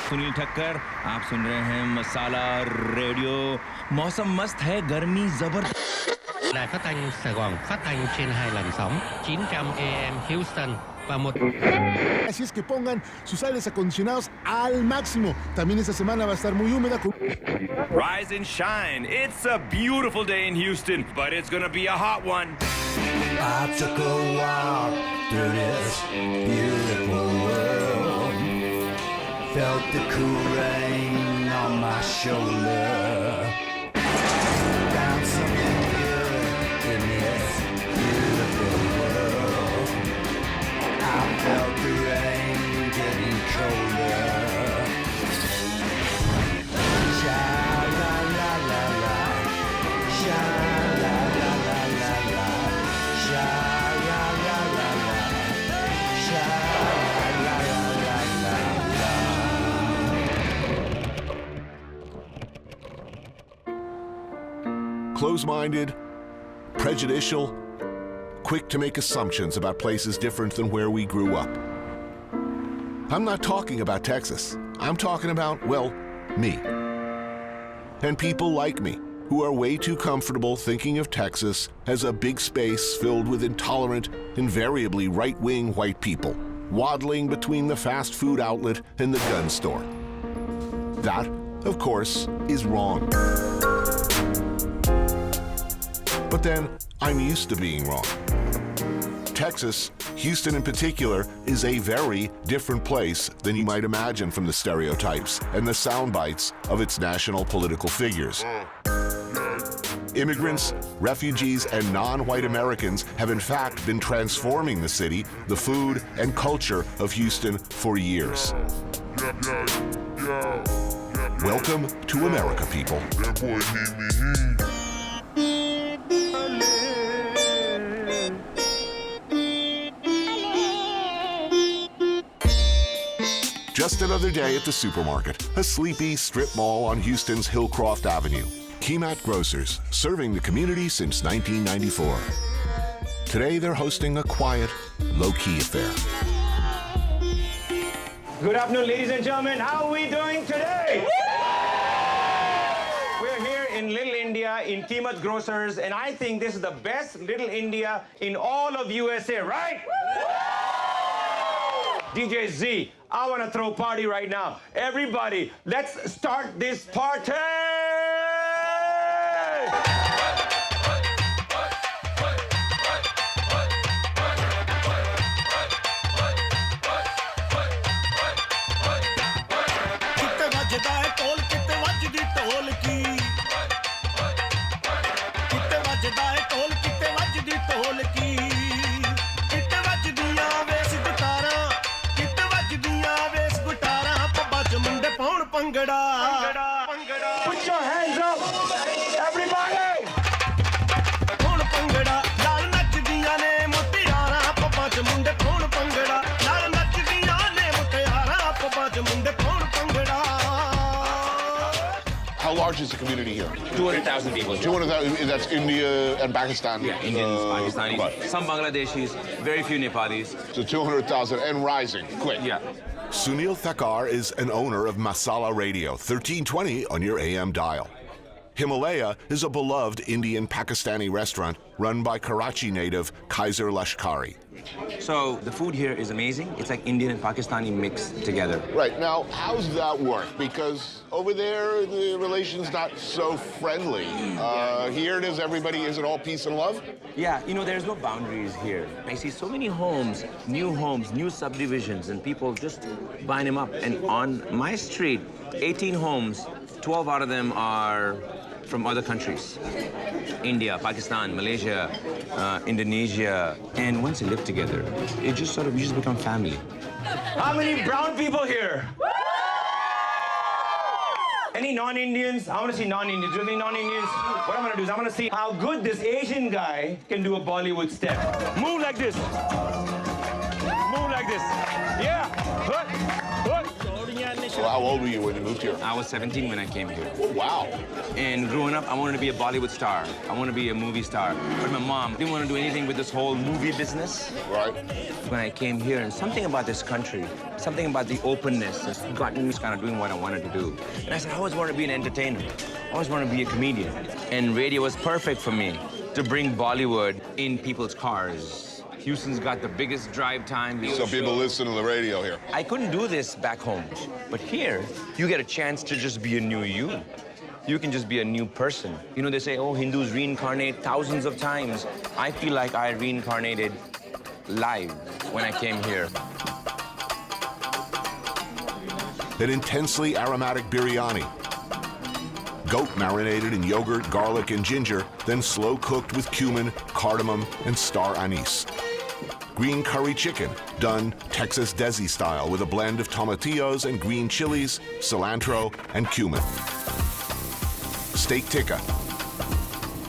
सुनील ठक्कर आप सुन रहे हैं मसाला रेडियो मौसम मस्त है गर्मी जबरदस्त Đài phát thanh Sài Gòn phát thanh trên 2 làn sóng 900 AM Houston và một. Así es que pongan sus aires acondicionados al máximo. También esta semana va a estar muy húmeda. Rise and shine. It's a beautiful day in Houston, but it's gonna be a hot one. I took a walk through this beautiful world. Felt the cool rain on my shoulder. Found something good in this beautiful world. I felt the rain getting colder. Sha la la la la, sha la la la la la, sha la la la la, sha la la la la la. Close-minded, prejudicial, quick to make assumptions about places different than where we grew up. I'm not talking about Texas. I'm talking about, well, me. And people like me, who are way too comfortable thinking of Texas as a big space filled with intolerant, invariably right-wing white people, waddling between the fast food outlet and the gun store. That, of course, is wrong. But then, I'm used to being wrong. Texas, Houston in particular, is a very different place than you might imagine from the stereotypes and the sound bites of its national political figures. Immigrants, refugees, and non-white Americans have in fact been transforming the city, the food, and culture of Houston for years. Welcome to America, people. Just another day at the supermarket, a sleepy strip mall on Houston's Hillcroft Avenue. Kemat Grocers, serving the community since 1994. Today, they're hosting a quiet, low-key affair. Good afternoon, ladies and gentlemen. How are we doing today? We're here in Little India in Kemat Grocers, and I think this is the best Little India in all of USA, right? DJ Z, I want to throw a party right now. Everybody, let's start this party! Put your hands up, everybody! How large is the community here? 200,000 people 200,000, that's India and Pakistan? yeah Indians Pakistanis right. some Bangladeshis very few Nepalis So 200,000 and rising, quick. yeah Sunil Thakkar is an owner of Masala Radio, 1320 on your AM dial. Himalaya is a beloved Indian-Pakistani restaurant run by Karachi native Kaiser Lashkari. so the food here is amazing. It's like Indian and Pakistani mixed together. Right, now, how's that work? Because over there, the relation's not so friendly. Here it is, everybody, is it all peace and love? Yeah, you know, there's no boundaries here. I see so many homes, new subdivisions, and people just buying them up. And on my street, 18 homes, 12 out of them are from other countries. India, Pakistan, Malaysia, Indonesia. And once you live together, you just become family. How many brown people here? Any non-Indians? I want to see non-Indians. Do you have any non-Indians? What I'm going to do is I'm going to see how good this Asian guy can do a Bollywood step. Move like this. Move like this. Yeah. Hook. Well, how old were you when you moved here? I was 17 when I came here. Oh, wow. And growing up, I wanted to be a Bollywood star. I wanted to be a movie star. But my mom didn't want to do anything with this whole movie business. Right. When I came here, and something about this country, something about the openness has gotten me kind of doing what I wanted to do. And I said, I always wanted to be an entertainer. I always wanted to be a comedian. And radio was perfect for me to bring Bollywood in people's cars. Houston's got the biggest drive time. So people listen to the radio here. I couldn't do this back home. But here, you get a chance to just be a new you. You can just be a new person. You know, they say, oh, Hindus reincarnate thousands of times. I feel like I reincarnated live when I came here. An intensely aromatic biryani. Goat marinated in yogurt, garlic, and ginger, then slow cooked with cumin, cardamom, and star anise. Green curry chicken, done Texas Desi style with a blend of tomatillos and green chilies, cilantro, and cumin. Steak tikka.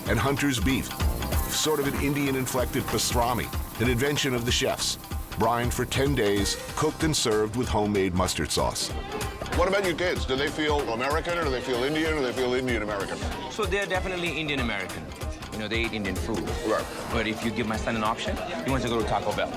And hunter's beef, sort of an Indian-inflected pastrami, an invention of the chefs. Brined for 10 days, cooked and served with homemade mustard sauce. What about your kids? Do they feel American, or do they feel Indian, or do they feel Indian-American? So they're definitely Indian-American. You know, they eat Indian food. Right. But if you give my son an option, he wants to go to Taco Bell.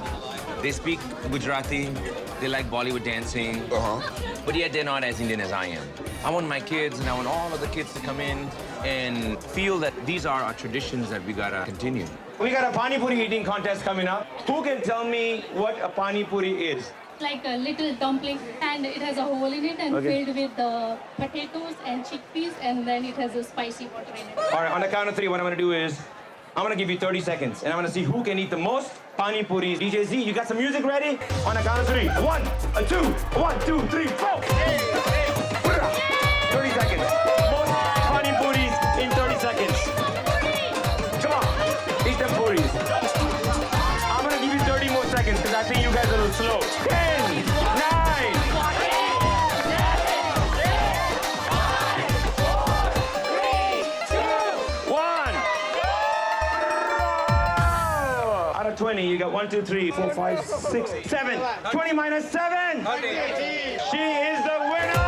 They speak Gujarati, they like Bollywood dancing, but yet they're not as Indian as I am. I want my kids, and I want all of the kids to come in and feel that these are our traditions that we gotta continue. We got a pani puri eating contest coming up. Who can tell me what a pani puri is? Like a little dumpling, and it has a hole in it and filled with the potatoes and chickpeas, and then it has a spicy water in it. All right, on the count of three, what I'm gonna do is, I'm gonna give you 30 seconds, and I'm gonna see who can eat the most pani puris. DJ Z, you got some music ready? On the count of three. 1, 2, 1, 2, 3, 4. 30 seconds. Most pani puris in 30 seconds. Come on, eat them puris. I'm gonna give you 30 more seconds because I think you guys are a little slow. 10, 9, 20, you got 1, 2, 3, 4, 5, 6, 7. 20 minus 7. She is the winner.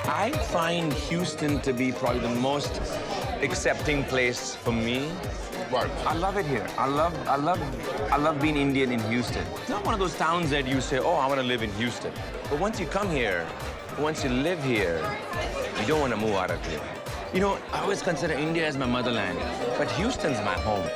I find Houston to be probably the most accepting place for me. Right. I love it here. I love being Indian in Houston. It's not one of those towns that you say, oh, I want to live in Houston. But once you come here, once you live here, you don't want to move out of here. You know, I always consider India as my motherland, but Houston's my home.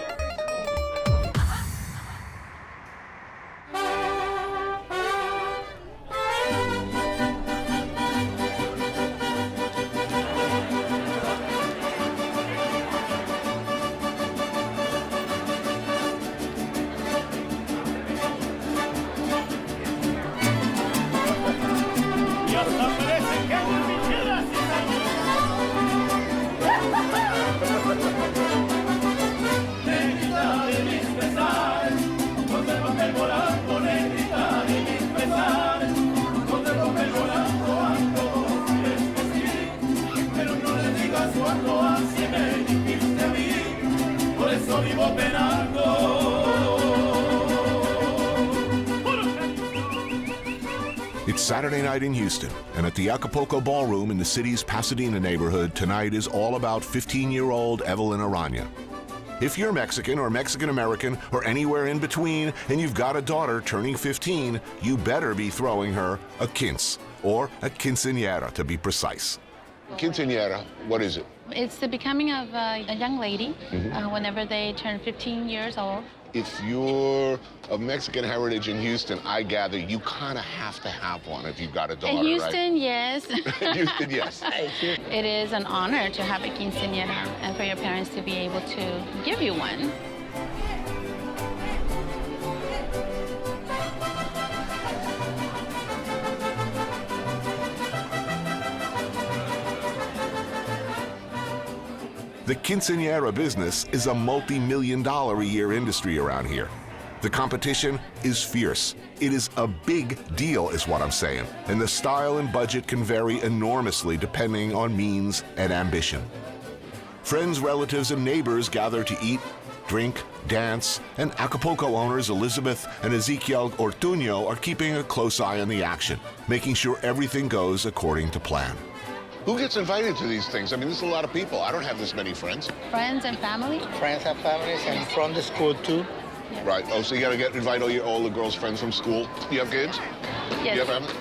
It's Saturday night in Houston, and at the Acapulco Ballroom in the city's Pasadena neighborhood, tonight is all about 15-year-old Evelyn Arana. If you're Mexican or Mexican-American or anywhere in between, and you've got a daughter turning 15, you better be throwing her a quince, or a quinceañera to be precise. Quinceañera, what is it? It's the becoming of a young lady whenever they turn 15 years old. If you're of Mexican heritage in Houston, I gather you kind of have to have one if you've got a daughter, in Houston, right? Yes. Houston, yes. It is an honor to have a quinceañera and for your parents to be able to give you one. The quinceañera business is a multi-million-dollar-a-year industry around here. The competition is fierce. It is a big deal, is what I'm saying. And the style and budget can vary enormously depending on means and ambition. Friends, relatives, and neighbors gather to eat, drink, dance, and Acapulco owners Elizabeth and Ezequiel Ortuño are keeping a close eye on the action, making sure everything goes according to plan. Who gets invited to these things? I mean, there's a lot of people. I don't have this many friends. Friends and family? Friends and families, and from the school too. Right. Oh, so you got to invite all the girls' friends from school. You have kids? Yes. You have family?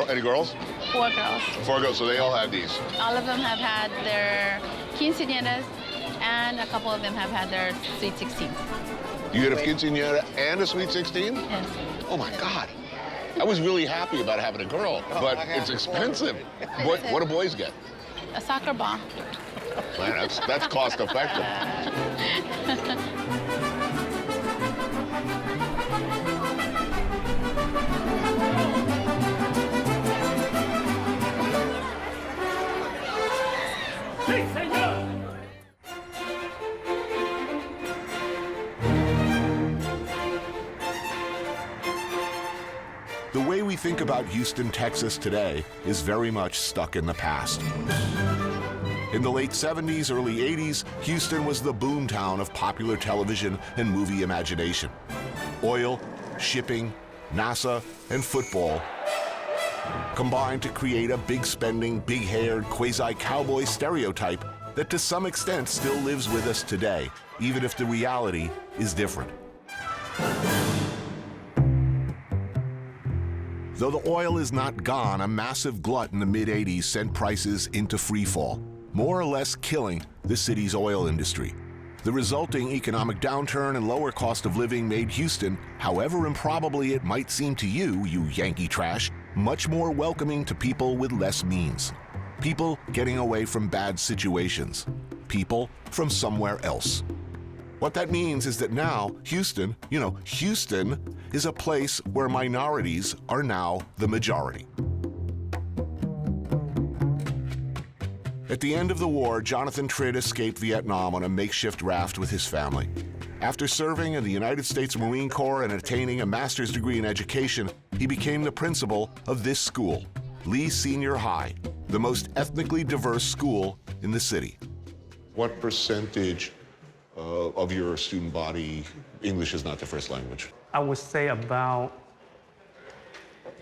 Any girls? 4 girls. 4 girls, so they all have these. All of them have had their quinceañeras, and a couple of them have had their sweet 16. You get a quinceañera and a sweet 16? Yes. Oh, my God. I was really happy about having a girl, but it's expensive. What do boys get? A soccer ball. Man, that's cost effective. The way we think about Houston, Texas today is very much stuck in the past. In the late 70s, early 80s, Houston was the boomtown of popular television and movie imagination. Oil, shipping, NASA, and football combined to create a big-spending, big-haired, quasi-cowboy stereotype that to some extent still lives with us today, even if the reality is different. Though the oil is not gone, a massive glut in the mid-'80s sent prices into freefall, more or less killing the city's oil industry. The resulting economic downturn and lower cost of living made Houston, however improbably it might seem to you, you Yankee trash, much more welcoming to people with less means. People getting away from bad situations. People from somewhere else. What that means is that now Houston, Houston is a place where minorities are now the majority. At the end of the war, Jonathan Tritt escaped Vietnam on a makeshift raft with his family. After serving in the United States Marine Corps and attaining a master's degree in education, he became the principal of this school, Lee Senior High, the most ethnically diverse school in the city. What percentage of your student body, English is not their first language? I would say about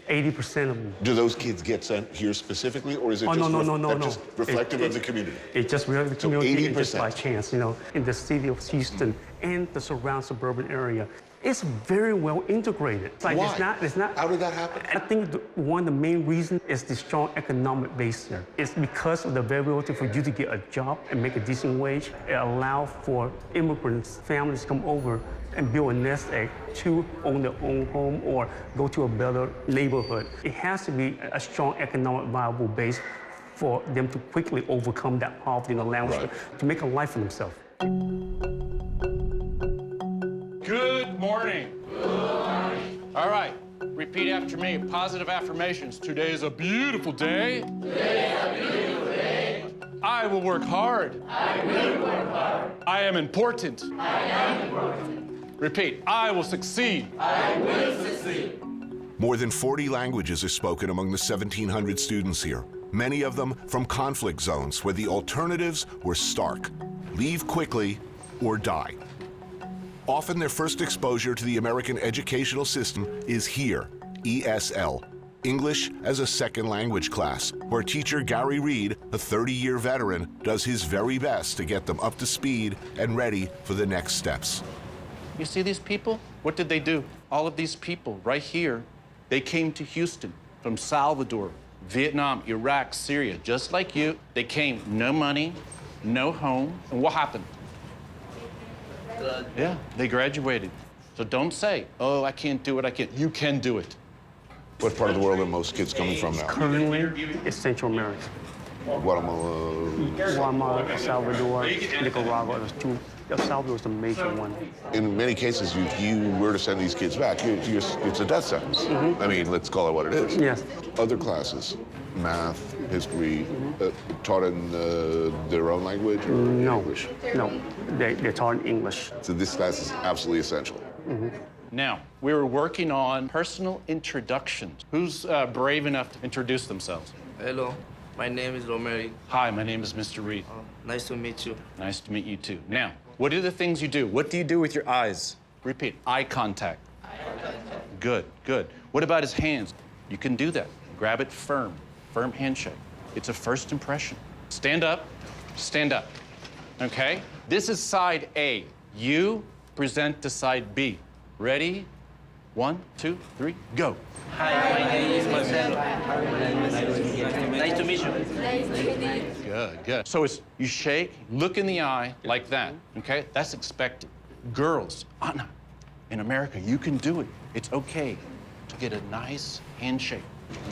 80% of them. Do those kids get sent here specifically, or is it just reflective of the community? It's just reflective of the community, and just by 80%. chance, in the city of Houston and the surrounding suburban area. It's very well integrated. Like, Why? It's not. How did that happen? I think one of the main reasons is the strong economic base here. It's because of the availability for you to get a job and make a decent wage. It allows for immigrants, families to come over and build a nest egg to own their own home or go to a better neighborhood. It has to be a strong economic viable base for them to quickly overcome that poverty and allow them to make a life for themselves. Good morning. Good morning. All right, repeat after me. Positive affirmations. Today is a beautiful day. Today is a beautiful day. I will work hard. I will work hard. I am important. I am important. Repeat. I will succeed. I will succeed. More than 40 languages are spoken among the 1,700 students here, many of them from conflict zones where the alternatives were stark: leave quickly or die. Often their first exposure to the American educational system is here, ESL, English as a Second Language class, where teacher Gary Reed, a 30-year veteran, does his very best to get them up to speed and ready for the next steps. You see these people? What did they do? All of these people right here, they came to Houston from Salvador, Vietnam, Iraq, Syria, just like you. They came, no money, no home, and what happened? Yeah, they graduated. So don't say, oh, I can't do it, I can't. You can do it. What part of the world are most kids coming from now? Currently, it's Central America. Guatemala, El Salvador, Nicaragua, El Salvador is the major one. In many cases, if you were to send these kids back, it's a death sentence. I mean, let's call it what it is. Yes. Other classes, math, history, taught in their own language or English? No, they're taught in English. So this class is absolutely essential. Now, we were working on personal introductions. Who's brave enough to introduce themselves? Hello, my name is Romeri. Hi, my name is Mr. Reed. Nice to meet you. Nice to meet you too. Now, What are the things you do? What do you do with your eyes? Repeat, eye contact. Good, good. What about his hands? You can do that. Grab it firm, firm handshake. It's a first impression. Stand up, okay? This is side A. You present to side B. Ready? 1, 2, 3, go. Hi, my name is Marcelo. Nice to meet you. Nice to meet you. Good, good. So it's you shake, look in the eye like that, okay? That's expected. Girls, Anna, in America, you can do it. It's okay to get a nice handshake.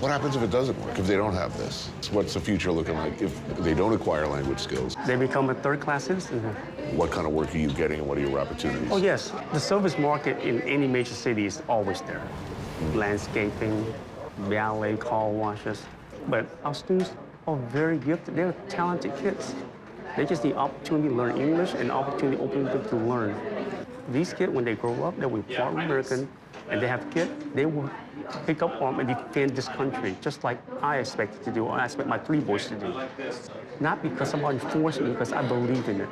What happens if it doesn't work, if they don't have this? What's the future looking like if they don't acquire language skills? They become a third-class citizen. What kind of work are you getting and what are your opportunities? Oh, yes. The service market in any major city is always there. Landscaping, valet, car washes. But our students are very gifted. They're talented kids. They just need opportunity to learn English and opportunity open them to learn. These kids, when they grow up, they will be part American, and they have kids, they will pick up arms and defend this country, just like I expect to do, or I expect my 3 boys to do. Not because somebody forced me, because I believe in it.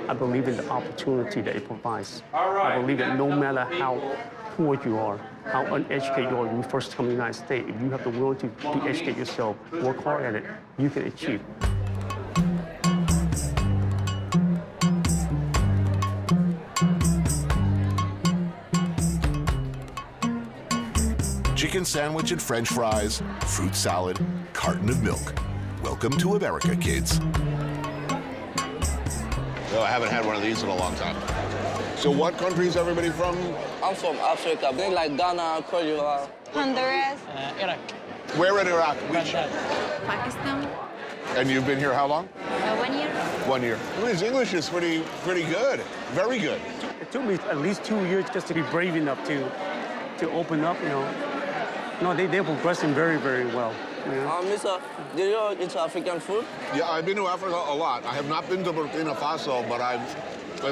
I believe in the opportunity that it provides. I believe that no matter how poor you are, how uneducated you are when you first come to the United States, if you have the will to educate yourself, work hard at it, you can achieve. Chicken sandwich and French fries, fruit salad, carton of milk. Welcome to America, kids. No, I haven't had one of these in a long time. So what country is everybody from? I'm from Africa. They like Ghana, Cote d'Ivoire. Honduras. Iraq. Where in Iraq? Pakistan. And you've been here how long? 1 year. 1 year. His English is pretty good. Very good. It took me at least 2 years just to be brave enough to open up, you know. No, they're progressing very, very well. Yeah. Mister, do you eat African food? Yeah, I've been to Africa a lot. I have not been to Burkina Faso, but I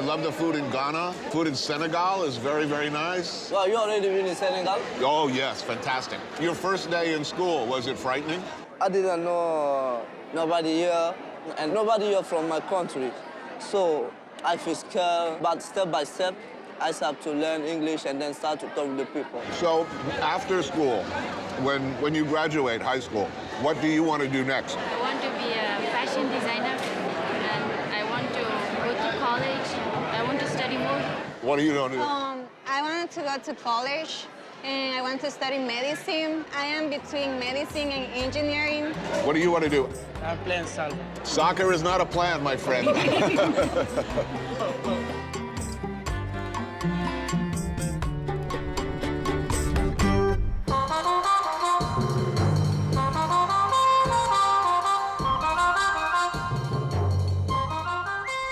love the food in Ghana. Food in Senegal is very, very nice. Well, you already been in Senegal? Oh, yes, fantastic. Your first day in school, was it frightening? I didn't know nobody here, and nobody here from my country. So I feel scared, but step by step, I start to learn English and then start to talk to the people. So after school, when you graduate high school, what do you want to do next? I want to be a fashion designer, and I want to go to college. I want to study more. What are you going to do? I wanted to go to college, and I want to study medicine. I am between medicine and engineering. What do you want to do? I'm playing soccer. Soccer is not a plan, my friend.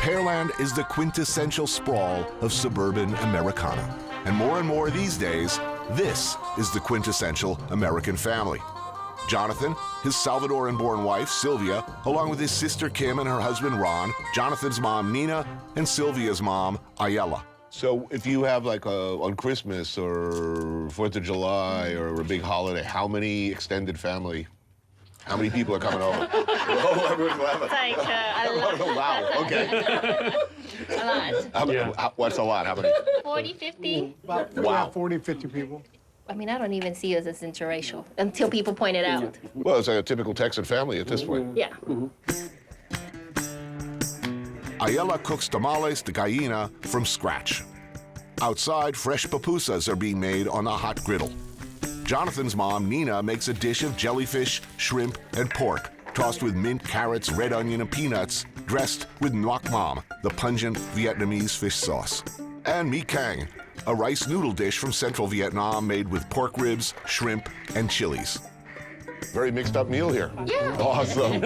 Pearland is the quintessential sprawl of suburban Americana. And more these days, this is the quintessential American family. Jonathan, his Salvadoran-born wife, Sylvia, along with his sister Kim and her husband Ron, Jonathan's mom, Nina, and Sylvia's mom, Ayala. So if you have like on Christmas or 4th of July or a big holiday, how many extended family? How many people are coming over? Oh, everyone's laughing. It's like a lot. Wow, okay. A lot. What's a lot? How many? 40, 50. Wow. 40, 50 people. I mean, I don't even see us as interracial until people point it out. Well, it's like a typical Texan family at this point. Yeah. Ayala cooks tamales de gallina from scratch. Outside, fresh pupusas are being made on a hot griddle. Jonathan's mom, Nina, makes a dish of jellyfish, shrimp, and pork, tossed with mint, carrots, red onion, and peanuts, dressed with nuoc mam, the pungent Vietnamese fish sauce. And mi cang, a rice noodle dish from central Vietnam made with pork ribs, shrimp, and chilies. Very mixed up meal here. Yeah. Awesome.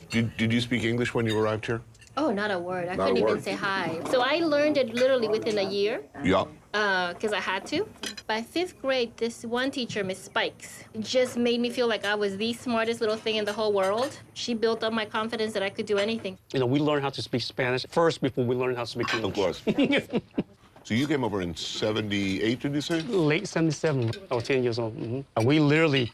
Did you speak English when you arrived here? Oh, not a word. I Not a couldn't even word. say hi. So I learned it literally within a year. Yeah. Because I had to. By 5th grade, this one teacher, Miss Spikes, just made me feel like I was the smartest little thing in the whole world. She built up my confidence that I could do anything. You know, we learned how to speak Spanish first before we learned how to speak English. Of course. So you came over in 78, did you say? Late 77. I was 10 years old. We literally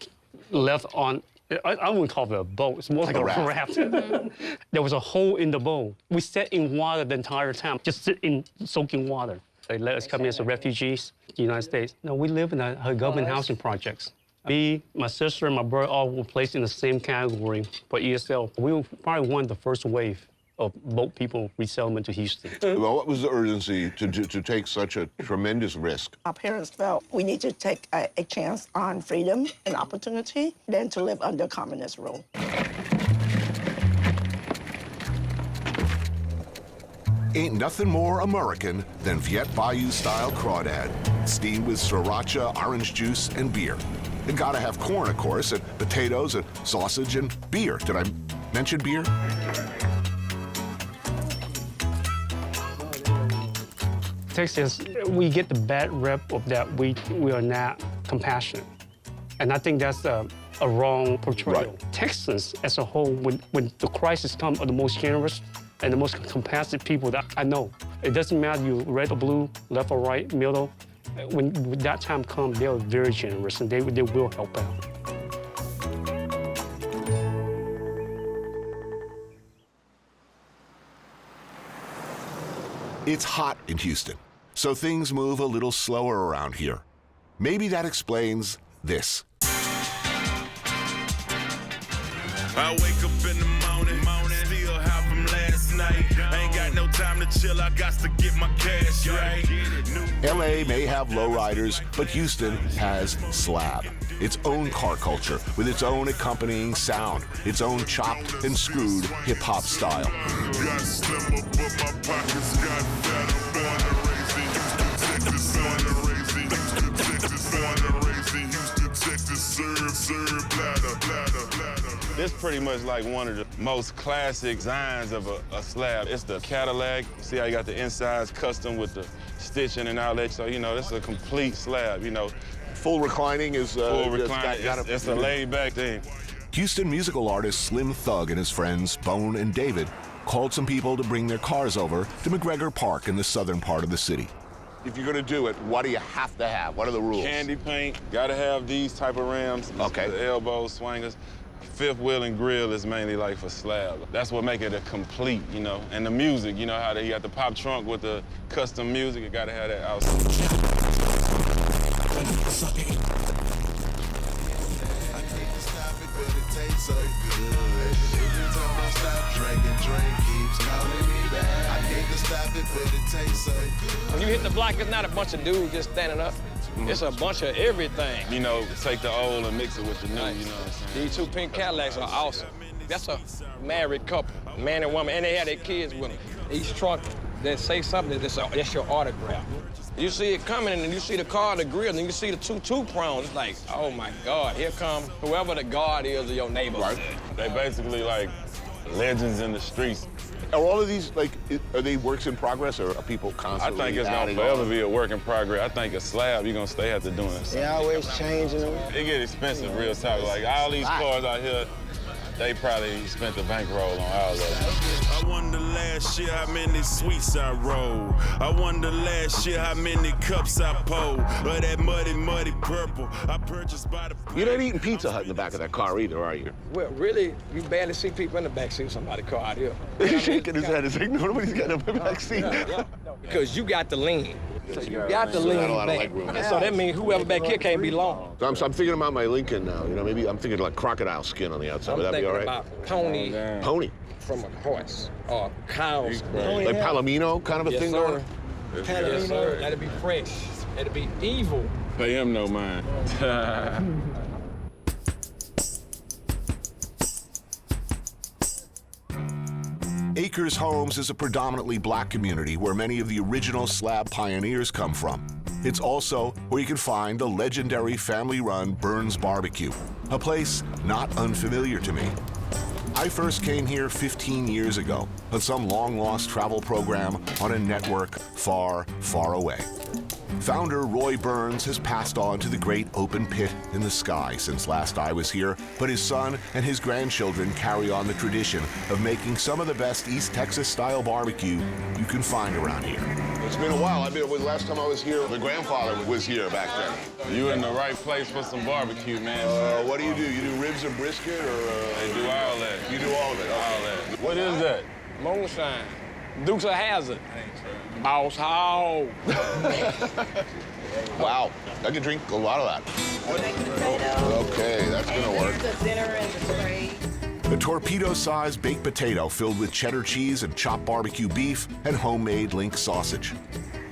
left on I wouldn't call it a boat. It's more like a raft. There was a hole in the boat. We sat in water the entire time, just sit in soaking water. They let us come in as refugees in the United States. No, we live in a government housing projects. Me, my sister, and my brother all were placed in the same category for ESL. We were probably one of the first wave of boat people resettlement to Houston. Well, what was the urgency to take such a tremendous risk? Our parents felt we need to take a chance on freedom and opportunity than to live under communist rule. Ain't nothing more American than Viet Bayou-style crawdad, steamed with sriracha, orange juice, and beer. And gotta have corn, of course, and potatoes, and sausage, and beer. Did I mention beer? Texans, we get the bad rep of that we are not compassionate. And I think that's a wrong portrayal. Right. Texans as a whole, when the crisis comes, are the most generous and the most compassionate people that I know. It doesn't matter you red or blue, left or right, middle. When that time comes, they are very generous and they will help out. It's hot in Houston, so things move a little slower around here. Maybe that explains this. I wake up in the morning, still high from last night. Ain't got no time to chill, I got to get my cash right. LA may have lowriders, but Houston has slab. Its own car culture with its own accompanying sound, its own chopped and screwed hip-hop style. Got slimmer, but my pockets got fatter. Born and raised in Houston, Texas. Born and raised in Houston, Texas. Born and raised in Houston, Texas. Serve, platter. This pretty much like one of the most classic designs of a slab. It's the Cadillac. See how you got the insides custom with the stitching and all that. So, you know, this is a complete slab, you know. Full reclining is... full reclining, it's a laid-back thing. Houston musical artist Slim Thug and his friends Bone and David called some people to bring their cars over to McGregor Park in the southern part of the city. If you're gonna do it, what do you have to have? What are the rules? Candy paint, gotta have these type of rims. Okay. The elbows, swingers. Fifth wheel and grill is mainly like for slab. That's what make it a complete, you know. And the music, you know how you got the pop trunk with the custom music, you gotta have that outside. When you hit the block, it's not a bunch of dudes just standing up. It's a bunch of everything. You know, take the old and mix it with the new, you know what I'm saying? These two pink Cadillacs are awesome. That's a married couple, man and woman, and they have their kids with them. Each trunk, they say something, that's your autograph. You see it coming, and you see the car, the grill, and you see the two prongs. It's like, oh my God, here come whoever the God is of your neighborhood. Right. They basically like legends in the streets. Are all of these, like, are they works in progress, or are people constantly I think it's gonna forever be a work in progress. I think a slab, you're gonna stay after doing it. They always changing them. It get expensive real talk. Like all these cars out here, they probably spent the bankroll on all of them. I wonder last year how many sweets I rolled. I wonder last year how many cups I pulled. Or that muddy purple I purchased by the... You're not eating Pizza Hut in the back of that car either, are you? Well, really, you barely see people in the back seat of somebody's car out here. He's shaking his head. It's like, nobody's got a back seat. Yeah. Because you got to lean. So you got to lean back. So that means whoever back here can't be long. So I'm thinking about my Lincoln now. You know, maybe I'm thinking like crocodile skin on the outside. Would that be all right? About pony. Pony? From a horse or cow's. Like Palomino kind of a thing going on? Yes, sir. That'd be fresh. That'd be evil. Pay him no mind. Acres Homes is a predominantly black community where many of the original slab pioneers come from. It's also where you can find the legendary family-run Burns Barbecue, a place not unfamiliar to me. I first came here 15 years ago on some long-lost travel program on a network far, far away. Founder Roy Burns has passed on to the great open pit in the sky since last I was here, but his son and his grandchildren carry on the tradition of making some of the best East Texas-style barbecue you can find around here. It's been a while. Last time I was here, the grandfather was here back then. You in the right place for some barbecue, man. What do? You do ribs and brisket, or? They do all that. You do all of it? All that. What is that? Moonshine. Dukes of Hazzard. Boss Hog. Wow, I could drink a lot of that. Okay, that's gonna work. Here's the dinner and the spray. A torpedo-sized baked potato filled with cheddar cheese and chopped barbecue beef and homemade link sausage.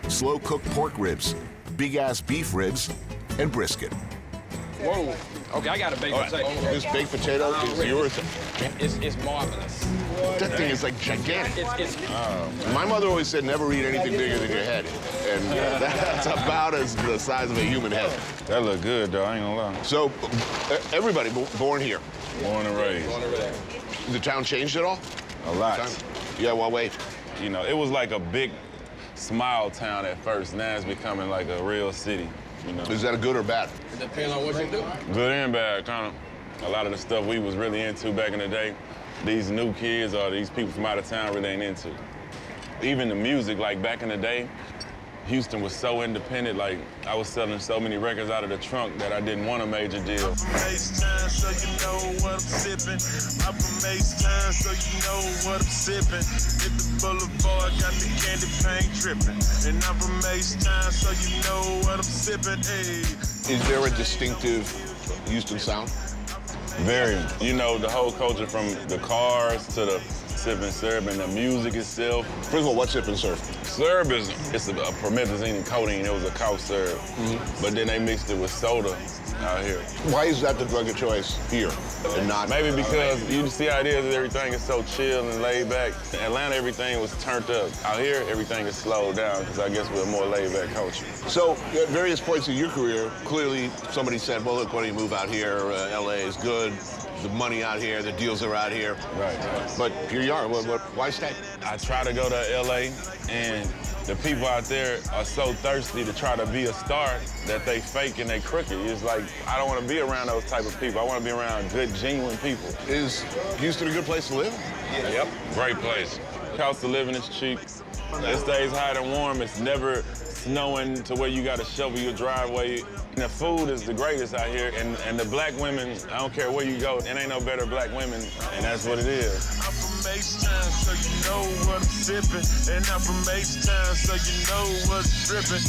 Slow-cooked pork ribs, big-ass beef ribs, and brisket. Whoa. Okay, I got a baked potato. This baked potato is yours. It's marvelous. That thing is like gigantic. My mother always said never eat anything bigger than your head. And that's about as the size of a human head. That look good, though, I ain't gonna lie. So, everybody born here? Born and raised. The town changed at all? A lot. Yeah, well, wait. You know, it was like a big smile town at first. Now it's becoming like a real city. You know. Is that a good or bad? It depends on what you do. Good and bad, kind of. A lot of the stuff we was really into back in the day, these new kids or these people from out of town really ain't into. Even the music, like back in the day, Houston was so independent, like I was selling so many records out of the trunk that I didn't want a major deal. I'm from H-Town, so you know what I'm sipping. I'm from H-Town, so you know what I'm sipping. Hit the boulevard, got the candy paint dripping. And I'm from H-Town, so you know what I'm sipping. Hey. Is there a distinctive Houston sound? Very. You know, the whole culture from the cars to the sip and serve and the music itself. First of all, what's sip and serve? Serve is a promethazine and codeine. It was a cough syrup. But then they mixed it with soda out here. Why is that the drug of choice here and not? Maybe because you see how it is, everything is so chill and laid back. In Atlanta, everything was turned up. Out here, everything is slowed down because I guess we're a more laid back culture. So at various points in your career, clearly somebody said, well, look, why don't you move out here? LA is good. The money out here, the deals are out here. Right. But here you are. Why stay? I try to go to LA, and the people out there are so thirsty to try to be a star that they fake and they crooked. It's like, I don't want to be around those type of people. I want to be around good, genuine people. Is Houston a good place to live? Yeah. Yep. Great place. Cost of living is cheap. It stays hot and warm. It's never snowing to where you got to shovel your driveway. And the food is the greatest out here. And the black women, I don't care where you go, it ain't no better black women, and that's what it is. I'm from H-Town, so you know what I'm sipping. And I'm from H-Town, so you know what's dripping.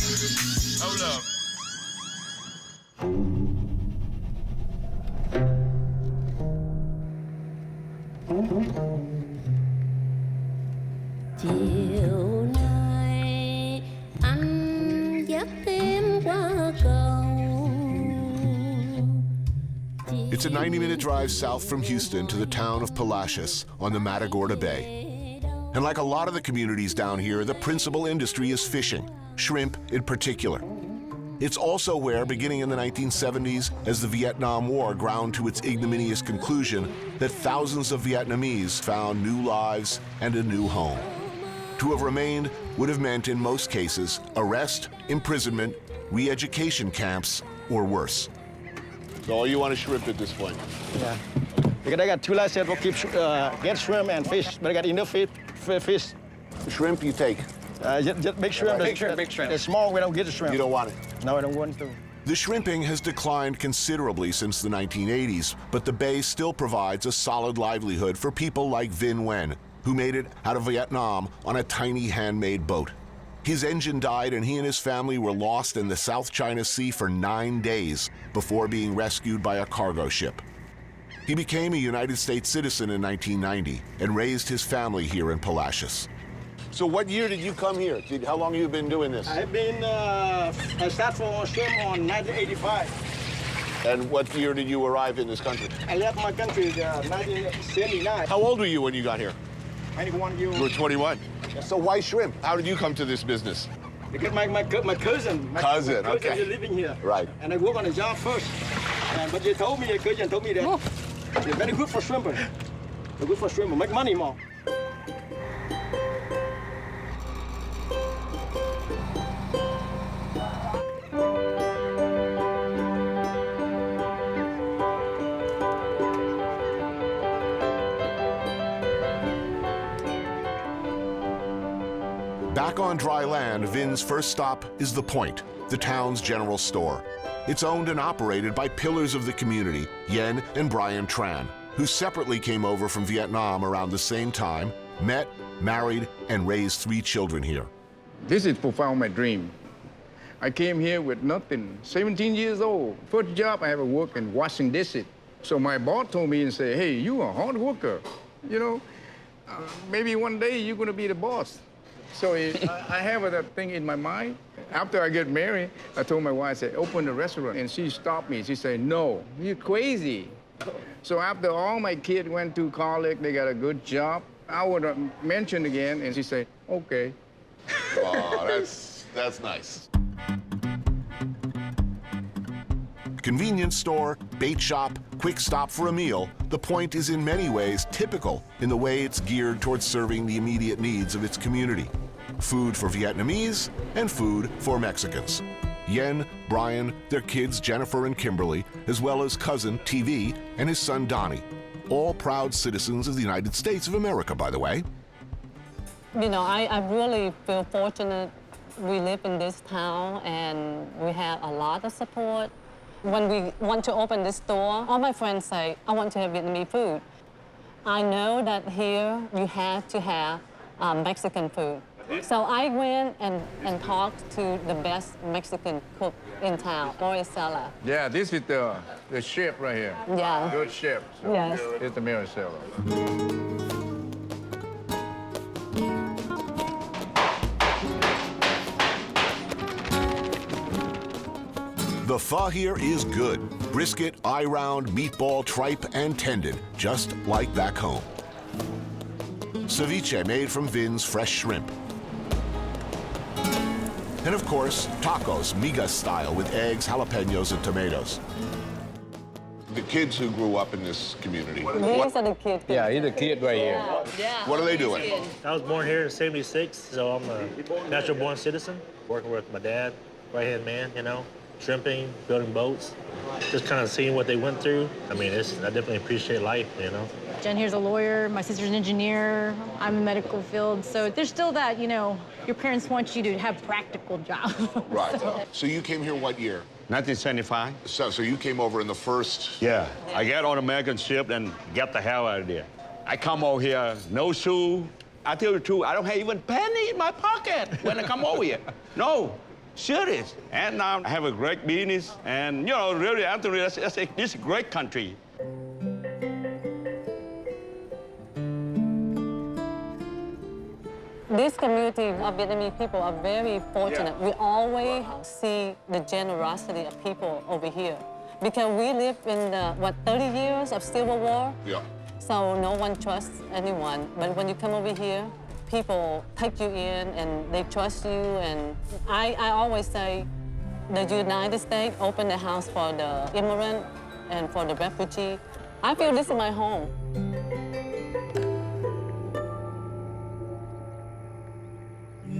Hold up. Chiều nay anh dắt em qua cầu. It's a 90-minute drive south from Houston to the town of Palacios on the Matagorda Bay. And like a lot of the communities down here, the principal industry is fishing, shrimp in particular. It's also where, beginning in the 1970s, as the Vietnam War ground to its ignominious conclusion, that thousands of Vietnamese found new lives and a new home. To have remained would have meant, in most cases, arrest, imprisonment, re-education camps, or worse. So all you want is shrimp at this point? Yeah. Because I got 2 licenses to keep get shrimp and fish, but I got enough fish. Shrimp you take? Just big shrimp. Big shrimp. They're small, we don't get the shrimp. You don't want it? No, I don't want to. The shrimping has declined considerably since the 1980s, but the bay still provides a solid livelihood for people like Vinh Nguyen, who made it out of Vietnam on a tiny handmade boat. His engine died and he and his family were lost in the South China Sea for 9 days before being rescued by a cargo ship. He became a United States citizen in 1990 and raised his family here in Palacios. So what year did you come here? How long have you been doing this? I've been, I started for shrimp on 1985. And what year did you arrive in this country? I left my country in 1979. How old were you when you got here? 21 years. You were 21? Yes. So why shrimp? How did you come to this business? Because my cousin. Cousin, okay. is living here. Right. And I work on a job first. But they told me, the cousin told me that they're very good for shrimp. They're good for shrimp, make money more. Back on dry land, Vin's first stop is The Point, the town's general store. It's owned and operated by pillars of the community, Yen and Brian Tran, who separately came over from Vietnam around the same time, met, married, and raised 3 children here. This is fulfilled my dream. I came here with nothing, 17 years old. First job I ever worked in washing dishes. So my boss told me and said, hey, you are a hard worker. You know, maybe one day you're gonna be the boss. So I have that thing in my mind. After I get married, I told my wife, I said, open the restaurant. And she stopped me. She said, no, you're crazy. So after all my kids went to college, they got a good job, I would mention again, and she said, okay. Oh, that's nice. Convenience store, bait shop, quick stop for a meal, The Point is in many ways typical in the way it's geared towards serving the immediate needs of its community. Food for Vietnamese and food for Mexicans. Yen, Brian, their kids Jennifer and Kimberly, as well as cousin TV and his son Donnie. All proud citizens of the United States of America, by the way. You know, I really feel fortunate we live in this town and we have a lot of support. When we want to open this store, all my friends say, I want to have Vietnamese food. I know that here you have to have Mexican food. So I went and talked to the best Mexican cook in town, Maricela. Yeah, this is the chef right here. Yeah. Good chef. So yes. It's the Maricela. The pho here is good. Brisket, eye-round, meatball, tripe, and tendon, just like back home. Ceviche made from Vin's fresh shrimp. And of course, tacos, migas style, with eggs, jalapenos, and tomatoes. The kids who grew up in this community. These are the kids. Yeah, he's a kid right here. Yeah. What are they doing? I was born here in '76, so I'm a natural-born citizen. Working with my dad, right-hand man, you know, shrimping, building boats, just kind of seeing what they went through. I mean, I definitely appreciate life, you know. Jen here's a lawyer, my sister's an engineer, I'm in the medical field, so there's still that, you know, your parents want you to have practical jobs. Right. So you came here what year? 1975. So you came over in the first... Yeah. I got on American ship and got the hell out of there. I come over here, no shoe. I tell you the truth, I don't have even a penny in my pocket when I come over here. No. Serious. And now I have a great business. And, you know, really, Anthony, this is a great country. This community of Vietnamese people are very fortunate. We always see the generosity of people over here. Because we live in the, 30 years of Civil War? Yeah. So no one trusts anyone. But when you come over here, people take you in and they trust you. And I always say the United States opened the house for the immigrant and for the refugee. I feel this is my home.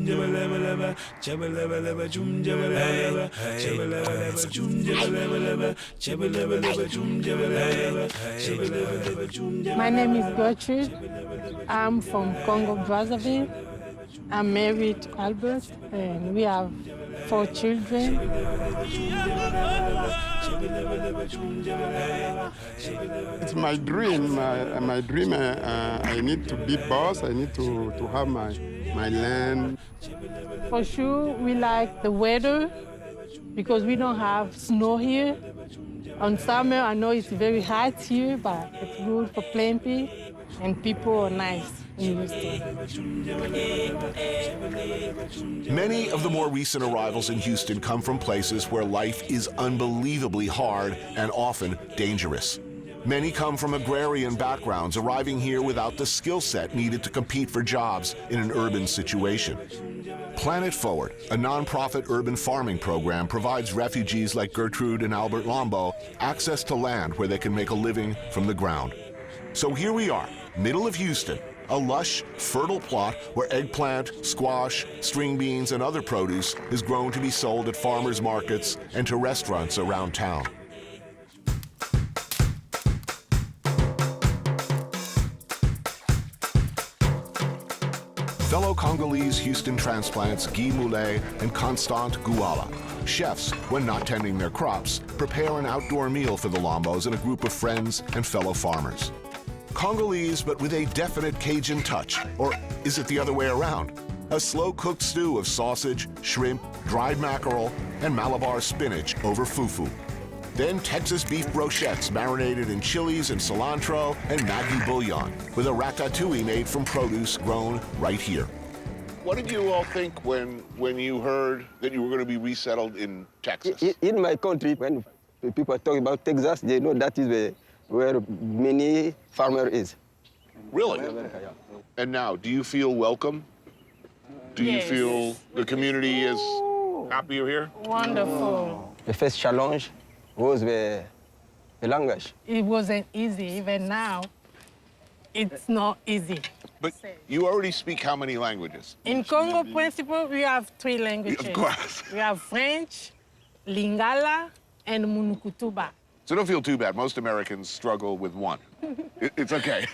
My name is Gertrude. I'm from Congo Brazzaville. I'm married to Albert, and we have 4 children. It's my dream. My dream. I need to be boss. I need to have my land. For sure, we like the weather because we don't have snow here. On summer, I know it's very hot here, but it's good for plenty, and people are nice in Houston. Many of the more recent arrivals in Houston come from places where life is unbelievably hard and often dangerous. Many come from agrarian backgrounds, arriving here without the skill set needed to compete for jobs in an urban situation. Planet Forward, a nonprofit urban farming program, provides refugees like Gertrude and Albert Lombo access to land where they can make a living from the ground. So here we are, middle of Houston, a lush, fertile plot where eggplant, squash, string beans, and other produce is grown to be sold at farmers markets and to restaurants around town. Fellow Congolese Houston transplants Guy Moulet and Constant Guala. Chefs, when not tending their crops, prepare an outdoor meal for the Lombos and a group of friends and fellow farmers. Congolese, but with a definite Cajun touch. Or is it the other way around? A slow-cooked stew of sausage, shrimp, dried mackerel, and Malabar spinach over fufu. Then Texas beef brochettes marinated in chilies and cilantro and Maggi bouillon with a ratatouille made from produce grown right here. What did you all think when you heard that you were going to be resettled in Texas? In my country, when people talk about Texas, they know that is where many farmer is. Really? And now, do you feel welcome? Do you feel the community is happy you're here? Wonderful. The first challenge was the language. It wasn't easy. Even now, it's not easy. But you already speak how many languages? In Congo, principle, we have 3 languages. Of course. We have French, Lingala, and Munukutuba. So don't feel too bad. Most Americans struggle with one. It's okay.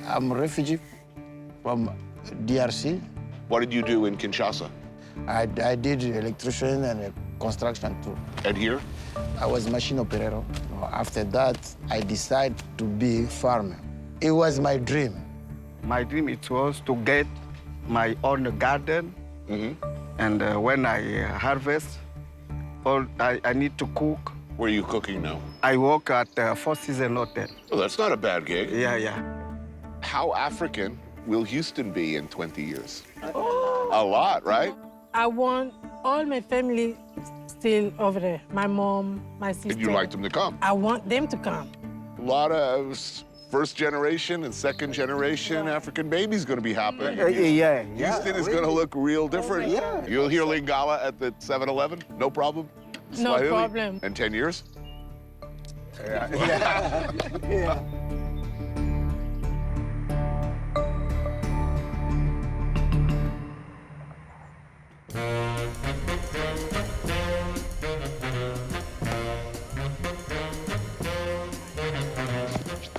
I'm a refugee from DRC. What did you do in Kinshasa? I did electrician and construction too. And here? I was machine operator. After that, I decided to be farmer. It was my dream. My dream it was to get my own garden. And when I harvest, I need to cook. Where are you cooking now? I work at Four Seasons Hotel. Oh, that's not a bad gig. Yeah. How African will Houston be in 20 years? A lot, right? I want all my family still over there. My mom, my sister. And you'd like them to come? I want them to come. A lot of first generation and second generation African babies going to be happening. Yeah. Houston is going to look real different. Yeah. You'll hear Lingala at the 7-Eleven, no problem? No Swahili? problem. In 10 years? Yeah.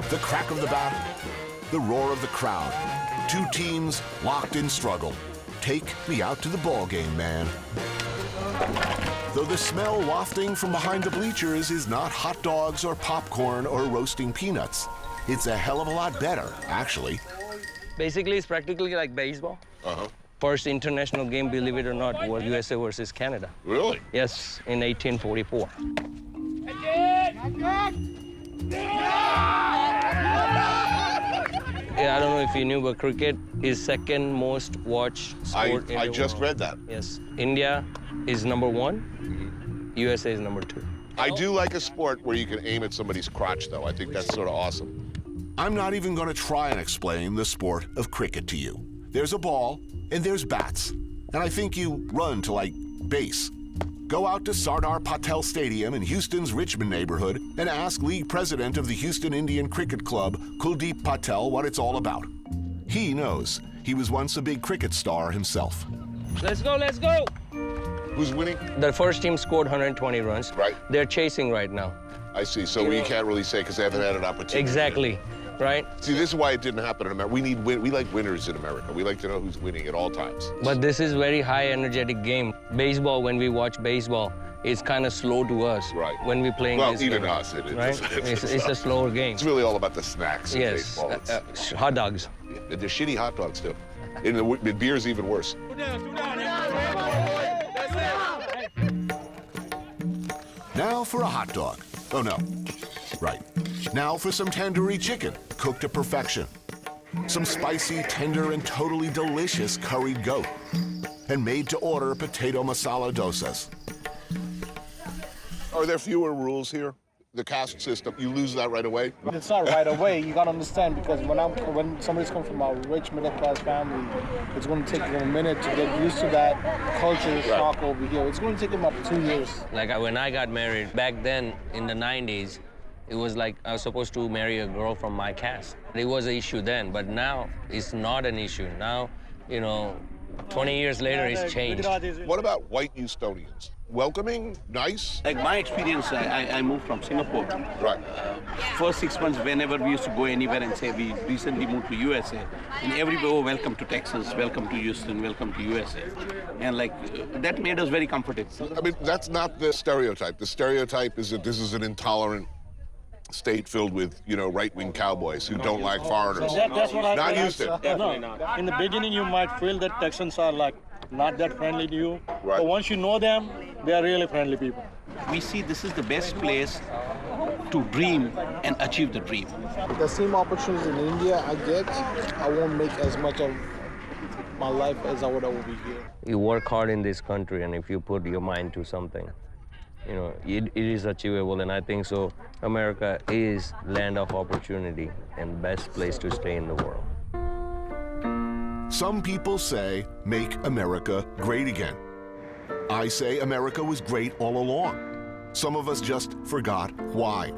The crack of the bat, the roar of the crowd. 2 teams locked in struggle. Take me out to the ball game, man. Though the smell wafting from behind the bleachers is not hot dogs or popcorn or roasting peanuts. It's a hell of a lot better, actually. Basically, it's practically like baseball. First international game, believe it or not, was USA versus Canada. Really? Yes, in 1844. Yeah, I don't know if you knew, but cricket is second most watched sport in the world. I just read that. Yes. India is #1. USA is #2. I do like a sport where you can aim at somebody's crotch, though. I think that's sort of awesome. I'm not even going to try and explain the sport of cricket to you. There's a ball, and there's bats. And I think you run to, like, base. Go out to Sardar Patel Stadium in Houston's Richmond neighborhood and ask league president of the Houston Indian Cricket Club, Kuldeep Patel, what it's all about. He knows. He was once a big cricket star himself. Let's go, let's go! Who's winning? The first team scored 120 runs. Right. They're chasing right now. I see. So we can't really say because they haven't had an opportunity. Exactly. Right? See, this is why it didn't happen in America. We like winners in America. We like to know who's winning at all times. But this is very high energetic game. Baseball, when we watch baseball, it's kind of slow to us. Right. When we're playing well, this even game. us, Right? It's a slower game. It's really all about the snacks in Yes. baseball. Hot dogs. They're shitty hot dogs, too. And the beer's even worse. Now for a hot dog. Oh, no. Right. Now for some tandoori chicken, cooked to perfection. Some spicy, tender, and totally delicious curried goat. And made-to-order potato masala dosas. Are there fewer rules here? The caste system, you lose that right away? It's not right away. You gotta understand, because when somebody's come from a rich middle-class family, it's gonna take them a minute to get used to that culture shock over here. It's gonna take them up 2 years. Like when I got married, back then in the 90s, it was like I was supposed to marry a girl from my caste. It was an issue then, but now it's not an issue. Now, 20 years later, it's changed. What about white Houstonians? welcoming, nice? Like my experience, I moved from Singapore. Right. First 6 months, whenever we used to go anywhere and say we recently moved to USA, and everybody, oh, welcome to Texas, welcome to Houston, welcome to USA. And like, that made us very comfortable. I mean, that's not the stereotype. The stereotype is that this is an intolerant state filled with, you know, right-wing cowboys who don't like foreigners. That's what not Houston. Definitely not. In the beginning, you might feel that Texans are like not that friendly to you. Right. But once you know them, they are really friendly people. We see this is the best place to dream and achieve the dream. The same opportunities in India I get, I won't make as much of my life as I would over here. You work hard in this country, and if you put your mind to something, you know, it is achievable. And I think so. America is land of opportunity and best place to stay in the world. Some people say, make America great again. I say America was great all along. Some of us just forgot why.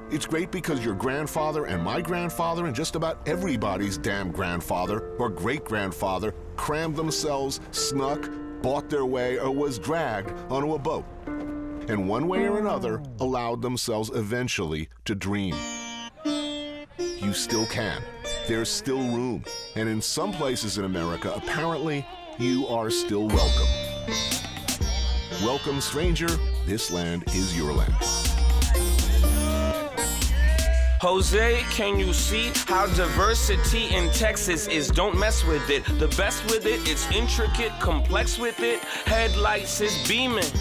It's great because your grandfather and my grandfather and just about everybody's damn grandfather or great-grandfather crammed themselves, snuck, bought their way, or was dragged onto a boat, and one way or another allowed themselves eventually to dream. You still can. There's still room. And in some places in America, apparently, you are still welcome. Welcome, stranger. This land is your land. Jose, can you see how diversity in Texas is? Don't mess with it. The best with it, it's intricate, complex with it. Headlights is beaming,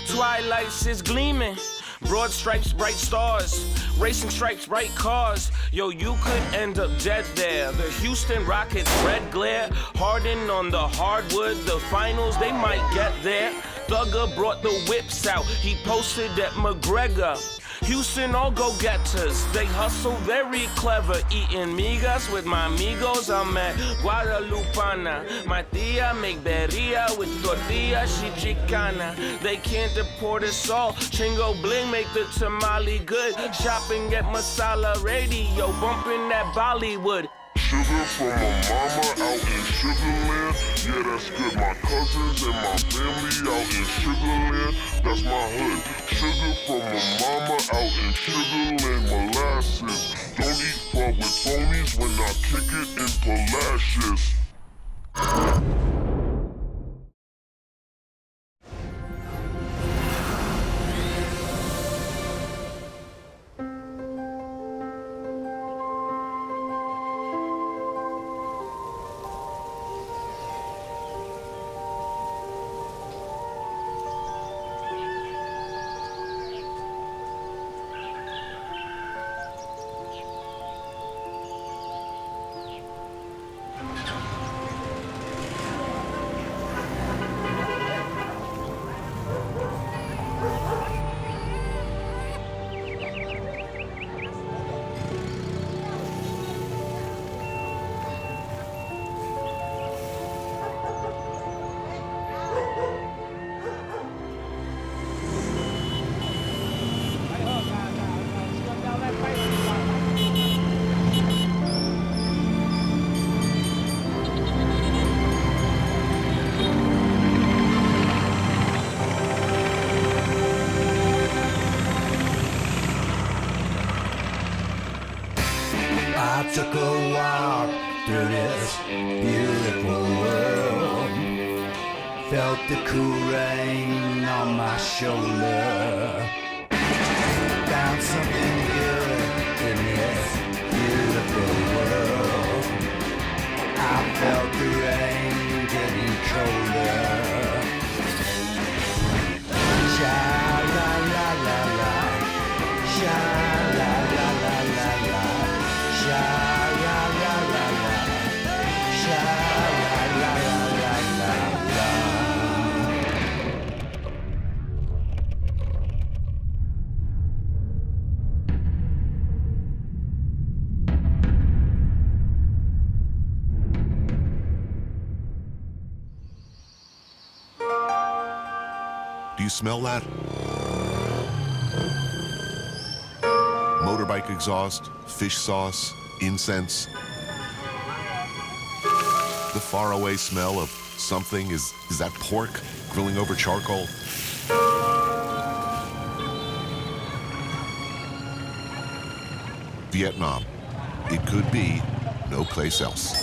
twilights is gleaming. Broad stripes, bright stars, racing stripes, bright cars. Yo, you could end up dead there. The Houston Rockets, red glare. Harden on the hardwood, the finals, they might get there. Thugger brought the whips out, he posted at McGregor. Houston, all go-getters, they hustle very clever. Eating migas with my amigos, I'm at Guadalupana. My tia make berria with tortilla, she chicana. They can't deport us all, Chingo Bling make the tamale good. Shopping at Masala Radio, bumping that Bollywood. Sugar from my mama out in Sugarland. Yeah, that's good. My cousins and my family out in Sugarland. That's my hood. Sugar from my mama out in Sugarland. Molasses. Don't eat fuck with phonies when I kick it in Palacios. I took a walk through this beautiful world. Felt the cool rain on my shoulder. Found something good in this beautiful world. I felt the rain getting colder. Sha la la la la, sha la la la la la, sha la la la la, sha la la la la la. Do you smell that? Motorbike exhaust, fish sauce, incense. The faraway smell of something, is that pork grilling over charcoal? Vietnam. It could be no place else.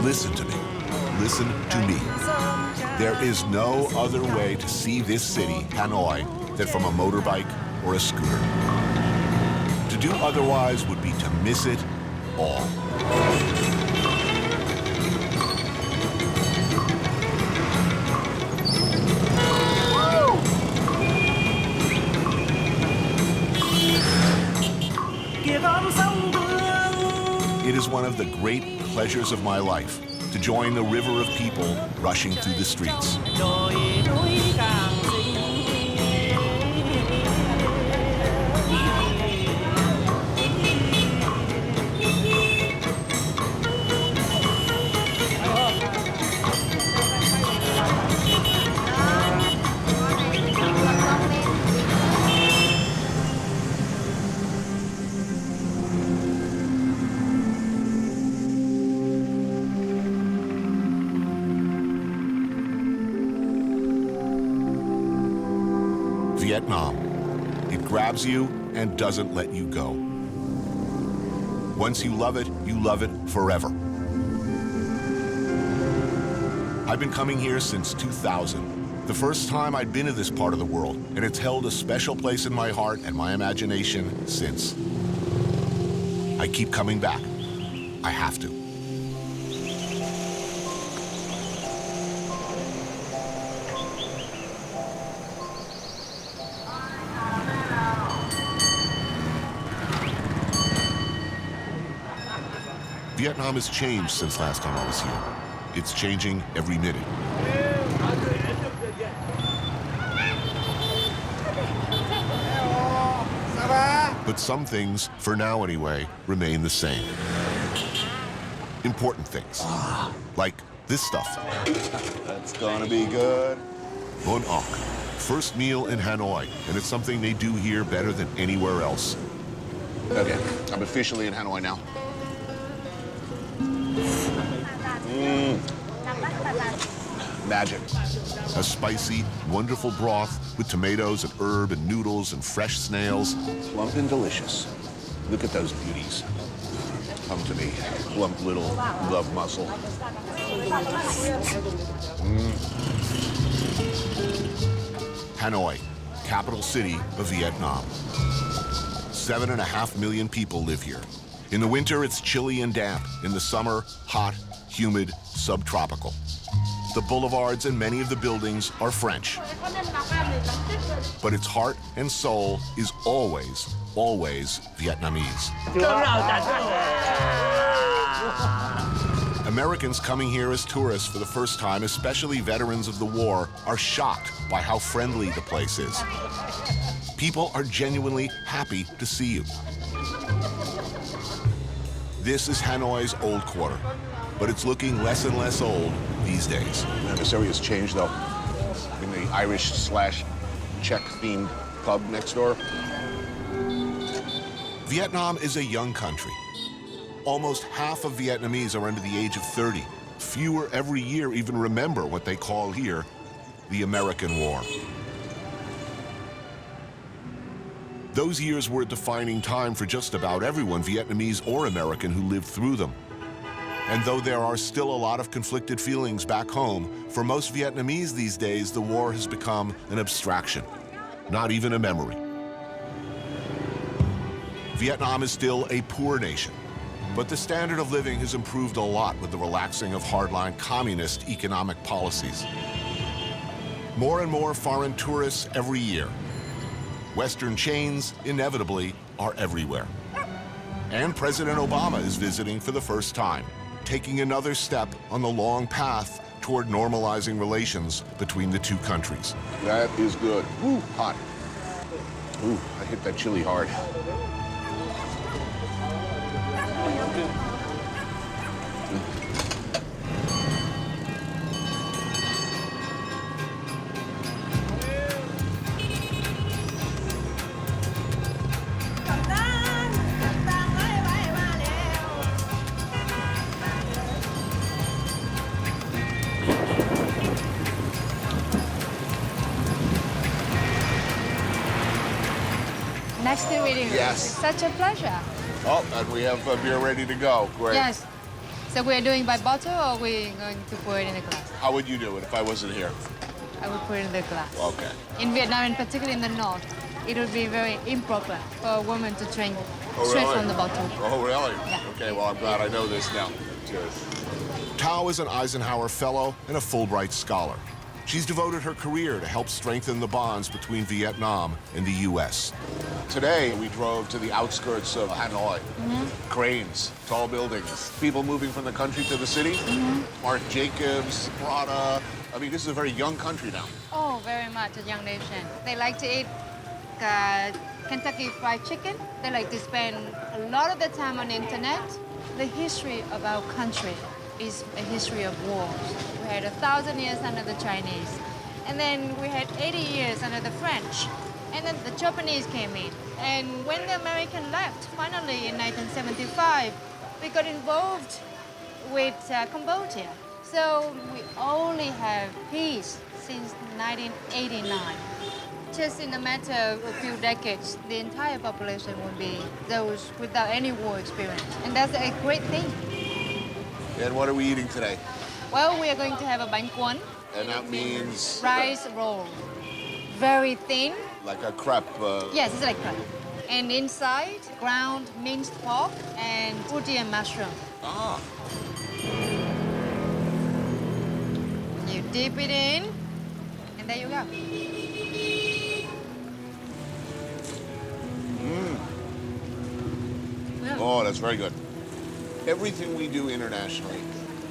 Listen to me. Listen to me. There is no other way to see this city, Hanoi, than from a motorbike or a scooter. To do otherwise would be to miss it all. It is one of the great pleasures of my life to join the river of people rushing through the streets. Vietnam. It grabs you and doesn't let you go. Once you love it forever. I've been coming here since 2000, the first time I'd been to this part of the world, and it's held a special place in my heart and my imagination since. I keep coming back. I have to. Vietnam has changed since last time I was here. It's changing every minute. But some things, for now anyway, remain the same. Important things, like this stuff. That's gonna be good. Bon Oc, first meal in Hanoi, and it's something they do here better than anywhere else. Okay, I'm officially in Hanoi now. Magic. A spicy, wonderful broth with tomatoes and herb and noodles and fresh snails. Plump and delicious. Look at those beauties. Come to me, plump little love muscle. Hanoi, capital city of Vietnam. 7.5 million people live here. In the winter, it's chilly and damp. In the summer, hot, humid, subtropical. The boulevards and many of the buildings are French. But its heart and soul is always, always Vietnamese. Americans coming here as tourists for the first time, especially veterans of the war, are shocked by how friendly the place is. People are genuinely happy to see you. This is Hanoi's old quarter, but it's looking less and less old these days. Man, this area's changed, though. In the Irish/Czech themed pub next door. Vietnam is a young country. Almost half of Vietnamese are under the age of 30. Fewer every year even remember what they call here the American War. Those years were a defining time for just about everyone, Vietnamese or American, who lived through them. And though there are still a lot of conflicted feelings back home, for most Vietnamese these days, the war has become an abstraction, not even a memory. Vietnam is still a poor nation, but the standard of living has improved a lot with the relaxing of hardline communist economic policies. More and more foreign tourists every year. Western chains, inevitably, are everywhere. And President Obama is visiting for the first time, taking another step on the long path toward normalizing relations between the two countries. That is good. Ooh, hot. Ooh, I hit that chili hard. still waiting. Yes. It's such a pleasure. Oh, and we have beer ready to go. Great. Yes. So we're doing by bottle or we're going to pour it in a glass? How would you do it if I wasn't here? I would put it in the glass. Okay. In Vietnam, and particularly in the north, it would be very improper for a woman to drink straight really? from the bottle. Oh, really? Yeah. Okay, well, I'm glad I know this now. Cheers. Tao is an Eisenhower Fellow and a Fulbright Scholar. She's devoted her career to help strengthen the bonds between Vietnam and the U.S. Today, we drove to the outskirts of Hanoi. Cranes, tall buildings, people moving from the country to the city. Marc Jacobs, Prada. I mean, this is a very young country now. Oh, very much a young nation. They like to eat Kentucky Fried Chicken. They like to spend a lot of their time on the internet. The history of our country is a history of wars. We had 1,000 years under the Chinese, and then we had 80 years under the French, and then the Japanese came in. And when the American left, finally in 1975, we got involved with Cambodia. So we only have peace since 1989. Just in a matter of a few decades, the entire population will be those without any war experience. And that's a great thing. And what are we eating today? Well, we are going to have a bánh cuốn. And that means? Rice roll. Very thin. Like a crepe. Yes, it's like crepe. And inside, ground minced pork and Fujian mushroom. Ah. You dip it in, and there you go. Oh, that's very good. Everything we do internationally,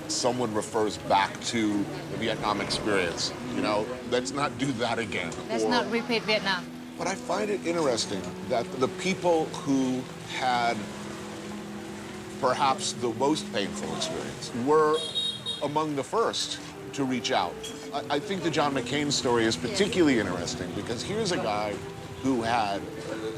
someone refers back to the Vietnam experience. You know, let's not do that again. Let's not repeat Vietnam. But I find it interesting that the people who had perhaps the most painful experience were among the first to reach out. I think the John McCain story is particularly interesting because here's a guy who had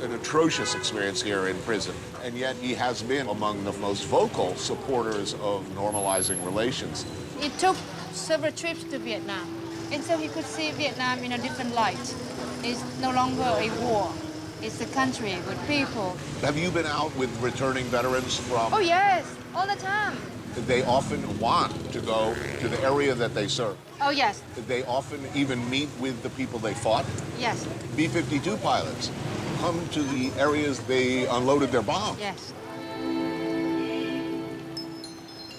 an atrocious experience here in prison, and yet he has been among the most vocal supporters of normalizing relations. It took several trips to Vietnam, and so he could see Vietnam in a different light. It's no longer a war. It's a country with people. Have you been out with returning veterans from? Oh, yes, all the time. They often want to go to the area that they serve. Oh, yes. They often even meet with the people they fought. Yes. B-52 pilots come to the areas they unloaded their bombs. Yes.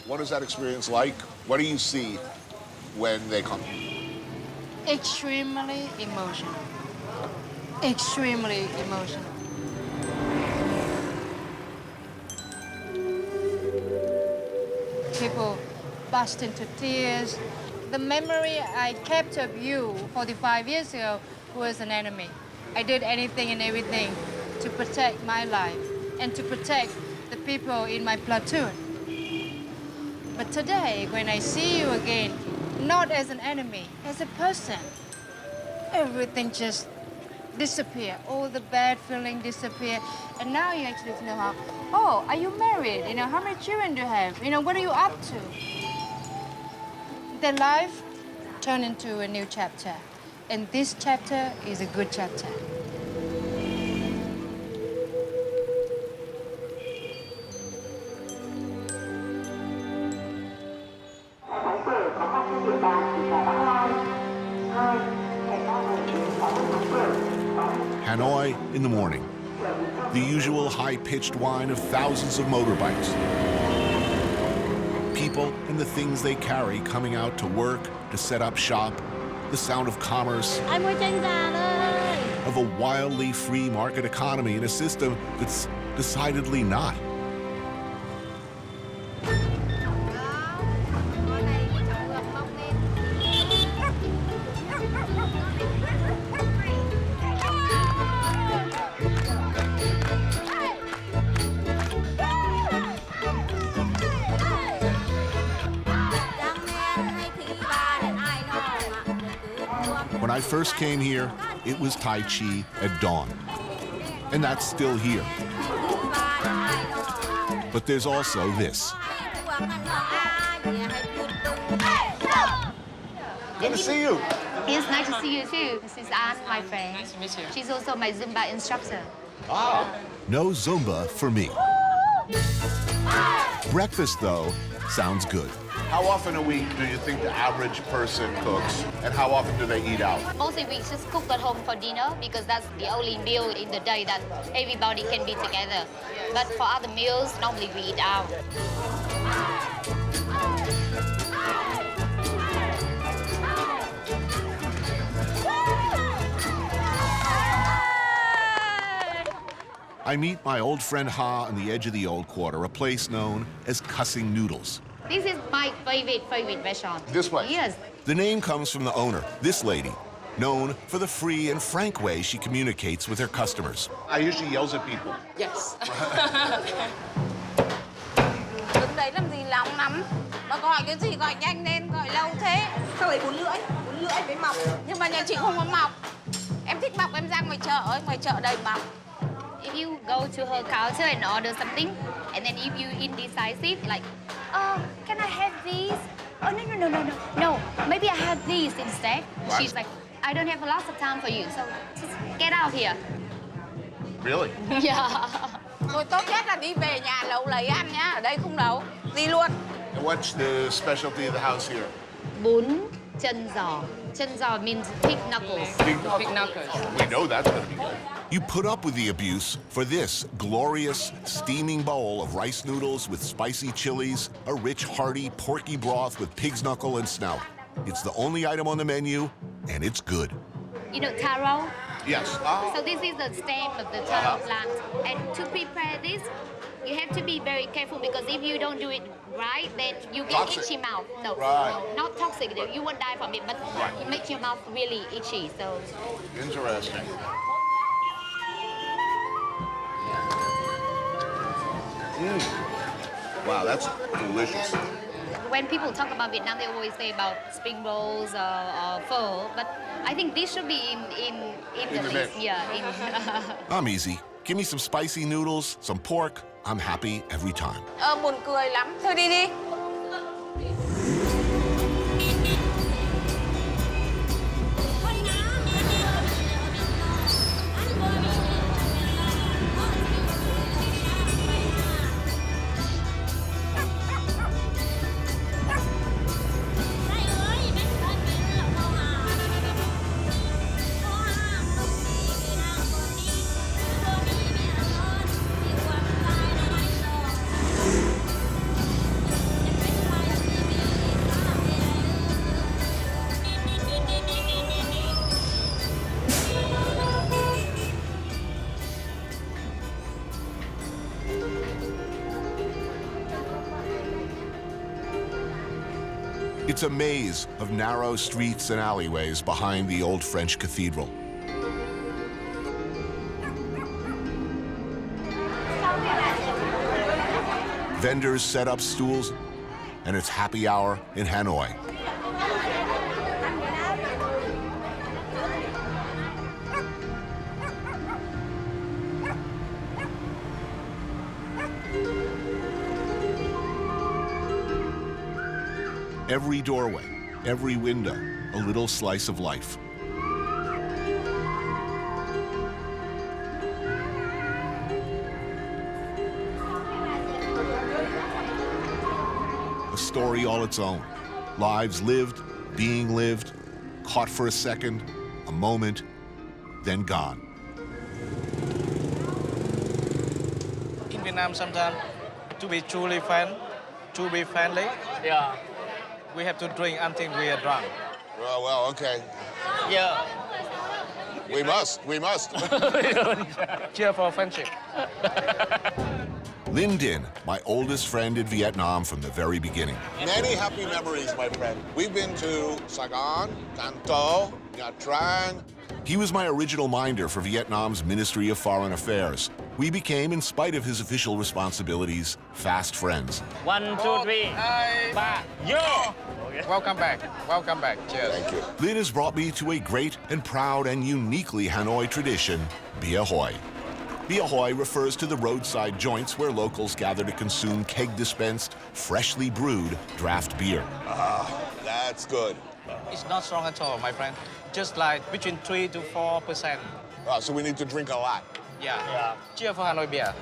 What is that experience like? What do you see when they come? Extremely emotional. Extremely emotional. People burst into tears. The memory I kept of you 45 years ago was an enemy. I did anything and everything to protect my life and to protect the people in my platoon. But today, when I see you again, not as an enemy, as a person, everything just disappear. All the bad feeling disappear. And now you actually know how, oh, are you married? You know, how many children do you have? You know, what are you up to? Their life turned into a new chapter. And this chapter is a good chapter. Hanoi in the morning. The usual high-pitched whine of thousands of motorbikes. People and the things they carry coming out to work, to set up shop. The sound of commerce. Of a wildly free market economy in a system that's decidedly not. When I first came here, it was Tai Chi at dawn. And that's still here. But there's also this. Good to see you. It's nice to see you too. This is Anne, my friend. Nice to meet you. She's also my Zumba instructor. No Zumba for me. Breakfast, though, sounds good. How often a week do you think the average person cooks, and how often do they eat out? Mostly we just cook at home for dinner because that's the only meal in the day that everybody can be together. But for other meals, normally we eat out. I meet my old friend Ha on the edge of the old quarter, a place known as Cussing Noodles. This is my favorite restaurant. This place? Yes. The name comes from the owner, this lady, known for the free and frank way she communicates with her customers. I usually yells at people. Yes. Đứng đấy làm gì lòng lắm. Nó gọi cái gì gọi nhanh lên, gọi lâu thế. Sao lại bún lưỡi với mọc. Nhưng mà nhà chị không có mọc. Em thích mọc em ra ngoài chợ đầy mọc. If you go to her counter and order something, and then if you indecisive, like, oh, can I have these? Oh, no, maybe I have these instead. What? She's like, I don't have lots of time for you, so just get out here. Really? Yeah. Thôi tốt nhất là đi về nhà nấu lấy ăn nhá, ở đây không nấu. Đi luôn. And what's the specialty of the house here? Bún chân giò. Chân giò means pig knuckles. Pig knuckles. We know that's going to be good. You put up with the abuse for this glorious, steaming bowl of rice noodles with spicy chilies, a rich, hearty, porky broth with pig's knuckle and snout. It's the only item on the menu, and it's good. You know taro? Yes. So this is the stem of the taro plant. And to prepare this, you have to be very careful because if you don't do it right, then you get Toxic. itchy mouth. No, not toxic. You won't die from it, but it makes your mouth really itchy. So Interesting. Wow, that's delicious. when people talk about Vietnam, they always say about spring rolls or pho, but I think this should be in the mix. list. Yeah. I'm easy. Give me some spicy noodles, some pork. I'm happy every time. Buồn cười lắm. Thôi đi đi. It's a maze of narrow streets and alleyways behind the old French cathedral. Vendors set up stools, and it's happy hour in Hanoi. Every doorway, every window, a little slice of life. A story all its own. Lives lived, being lived, caught for a second, a moment, then gone. In Vietnam, sometimes to be truly friendly, we have to drink until we are drunk. Well, okay. Yeah. We must. Cheer for friendship. Linh Dinh, my oldest friend in Vietnam from the very beginning. Many happy memories, my friend. We've been to Saigon, Can Tho, Nha Trang. He was my original minder for Vietnam's Ministry of Foreign Affairs. We became, in spite of his official responsibilities, fast friends. 1, 2, 3. Ba. Yo! Welcome back. Cheers. Thank you. Linh has brought me to a great and proud and uniquely Hanoi tradition, Bia Hoi. Bia Hoi refers to the roadside joints where locals gather to consume keg-dispensed, freshly brewed draft beer. That's good. It's not strong at all, my friend. Just like between 3 to 4%. So we need to drink a lot. Yeah. Cheer for Hanoi beer.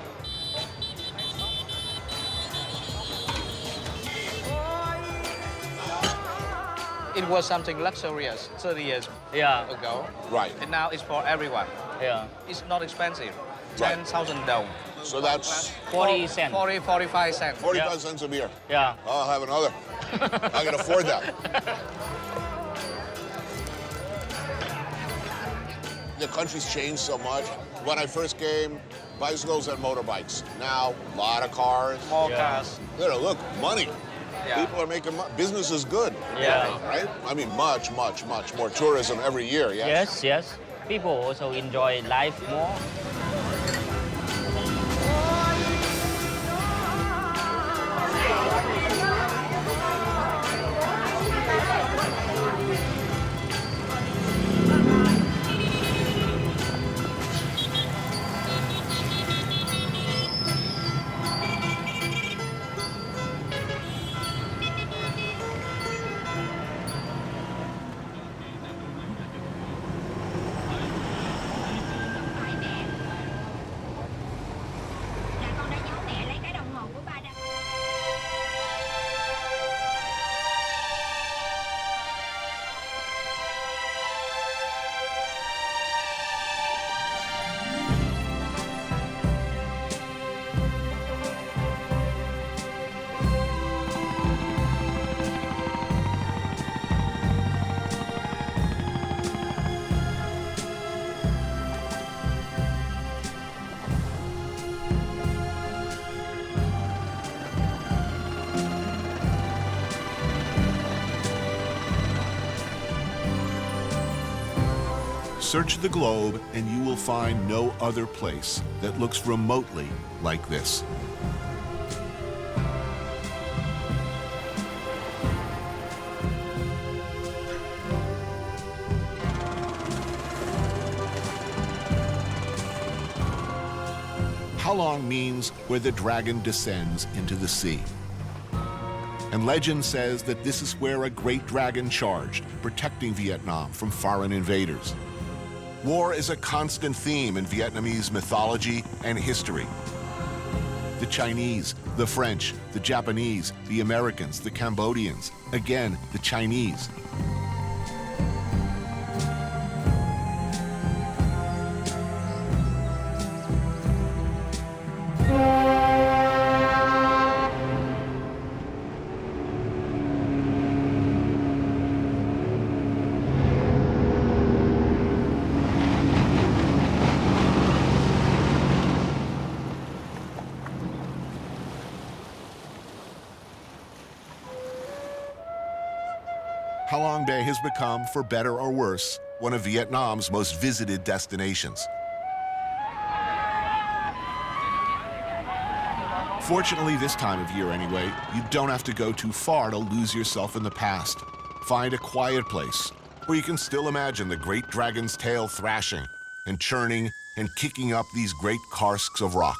It was something luxurious 30 years ago. Right. And now it's for everyone. Yeah. It's not expensive. Right. 10,000 dong. So that's 40 cents. 45 cents. 45 cents a beer. Yeah. I'll have another. I can afford that. The country's changed so much. When I first came, bicycles and motorbikes. Now, a lot of cars. More cars. Look, money. Yeah. People are making money. Business is good. Yeah. Right? I mean, much more tourism every year, yes? Yes. People also enjoy life more. Search the globe and you will find no other place that looks remotely like this. Halong means where the dragon descends into the sea. And legend says that this is where a great dragon charged, protecting Vietnam from foreign invaders. War is a constant theme in Vietnamese mythology and history. The Chinese, the French, the Japanese, the Americans, the Cambodians, again, the Chinese. Halong Bay has become, for better or worse, one of Vietnam's most visited destinations. Fortunately, this time of year anyway, you don't have to go too far to lose yourself in the past. Find a quiet place where you can still imagine the great dragon's tail thrashing and churning and kicking up these great karsks of rock.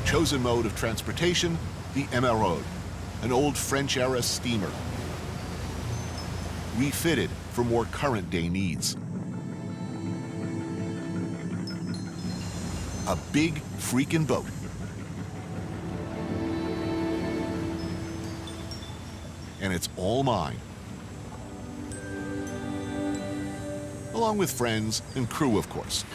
Chosen mode of transportation, the Emeraude, an old French-era steamer, refitted for more current-day needs. A big freaking boat. And it's all mine. Along with friends and crew, of course.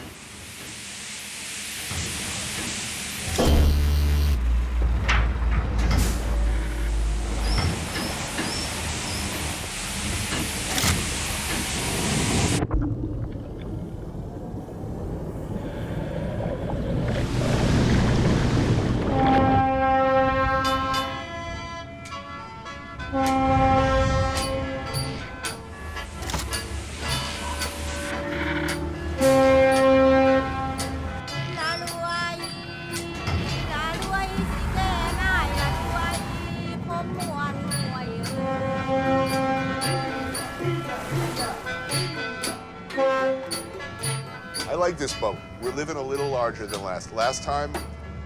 I like this boat. We're living a little larger than last. Last time,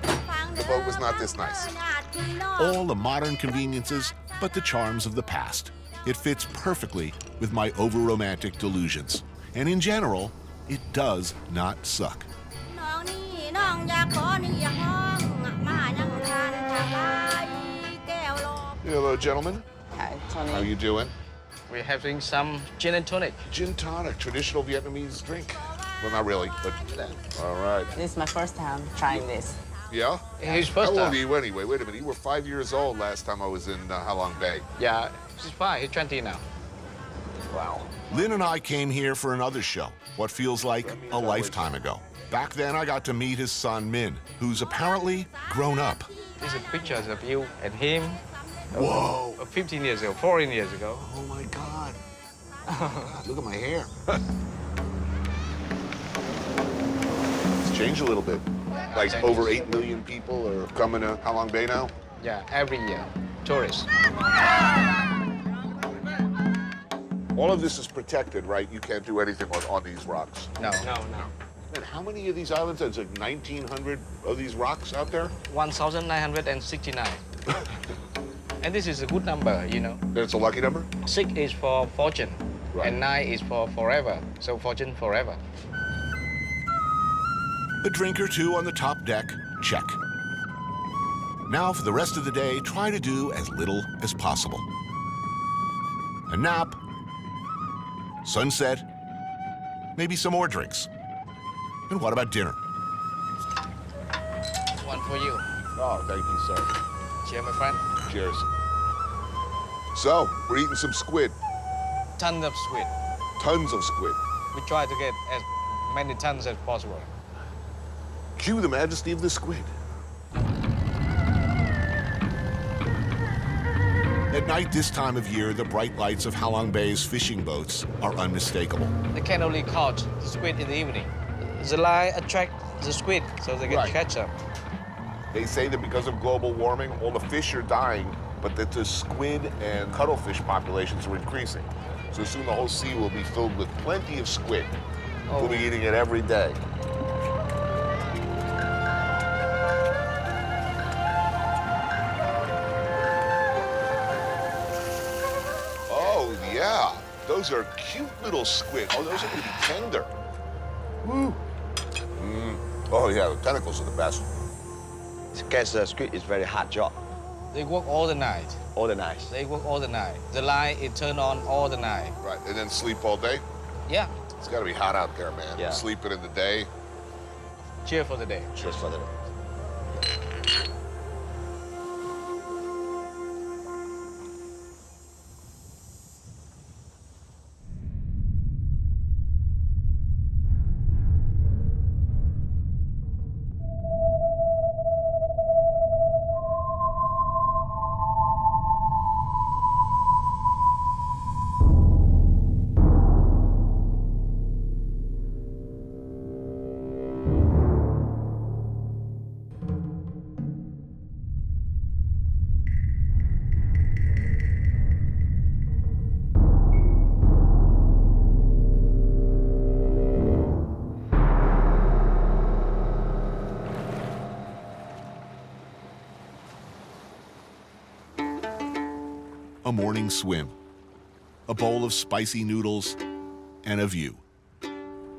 the boat was not this nice. All the modern conveniences, but the charms of the past. It fits perfectly with my over-romantic delusions. And in general, it does not suck. Hello, gentlemen. Hi, Tony. How you doing? We're having some gin and tonic. Gin tonic, traditional Vietnamese drink. Well, not really, but all right. This is my first time trying this. Yeah? His How first old time. are you anyway? Wait a minute, you were 5 years old last time I was in Halong Bay. Yeah, he's fine. He's 20 now. Wow. Lynn and I came here for another show, what feels like a lifetime ago. Back then, I got to meet his son, Min, who's apparently grown up. These are pictures of you and him. Whoa. 15 years ago, 14 years ago. Oh, my God. God, look at my hair. It's changed a little bit. Like over 8 million people are coming to Halong Bay now? Yeah, every year. Tourists. All of this is protected, right? You can't do anything on these rocks. No. And how many of these islands? There's like 1,900 of these rocks out there? 1,969. And this is a good number, you know. It's a lucky number? 6 is for fortune, Right. and 9 is for forever. So fortune forever. A drink or two on the top deck, check. Now for the rest of the day, try to do as little as possible. A nap, sunset, maybe some more drinks. And what about dinner? One for you. Oh, thank you, sir. Cheers, my friend. Cheers. So, we're eating some squid. Tons of squid. Tons of squid. We try to get as many tons as possible. Cue the majesty of the squid. At night this time of year, the bright lights of Halong Bay's fishing boats are unmistakable. They can only catch the squid in the evening. The line attracts the squid, so they can catch them. They say that because of global warming, all the fish are dying, but that the squid and cuttlefish populations are increasing. So soon the whole sea will be filled with plenty of squid. We'll be eating it every day. Oh, yeah. Those are cute little squid. Oh, those are going to be tender. Woo. Oh, yeah, the tentacles are the best. Catch the squid is very hard job. They work all the night. All the night. They work all the night. The line is turned on all the night. Right, and then sleep all day? Yeah. It's got to be hot out there, man. Yeah. Sleeping in the day. Cheers for the day. Cheers for the day. A morning swim, a bowl of spicy noodles, and a view.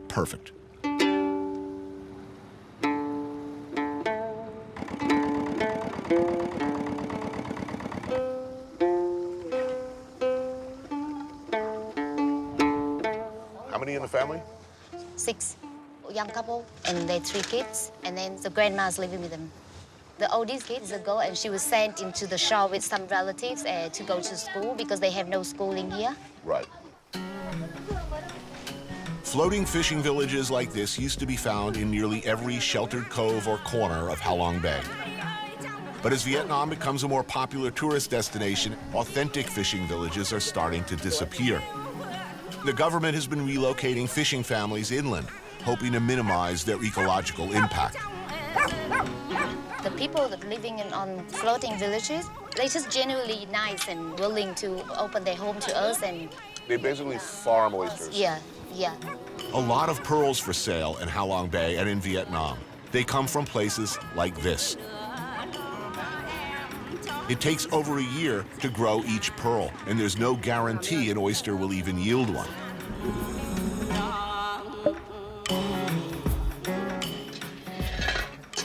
Perfect. How many in the family? 6 young couple and their 3 kids, and then the grandma's living with them. The oldest kid is a girl, and she was sent into the shore with some relatives to go to school because they have no schooling here. Right. Floating fishing villages like this used to be found in nearly every sheltered cove or corner of Halong Bay. But as Vietnam becomes a more popular tourist destination, authentic fishing villages are starting to disappear. The government has been relocating fishing families inland, hoping to minimize their ecological impact. The people that living on floating villages, they're just genuinely nice and willing to open their home to us, and They basically farm oysters. yeah. A lot of pearls for sale in Halong Bay and in Vietnam. They come from places like this. It takes over a year to grow each pearl, and there's no guarantee an oyster will even yield one.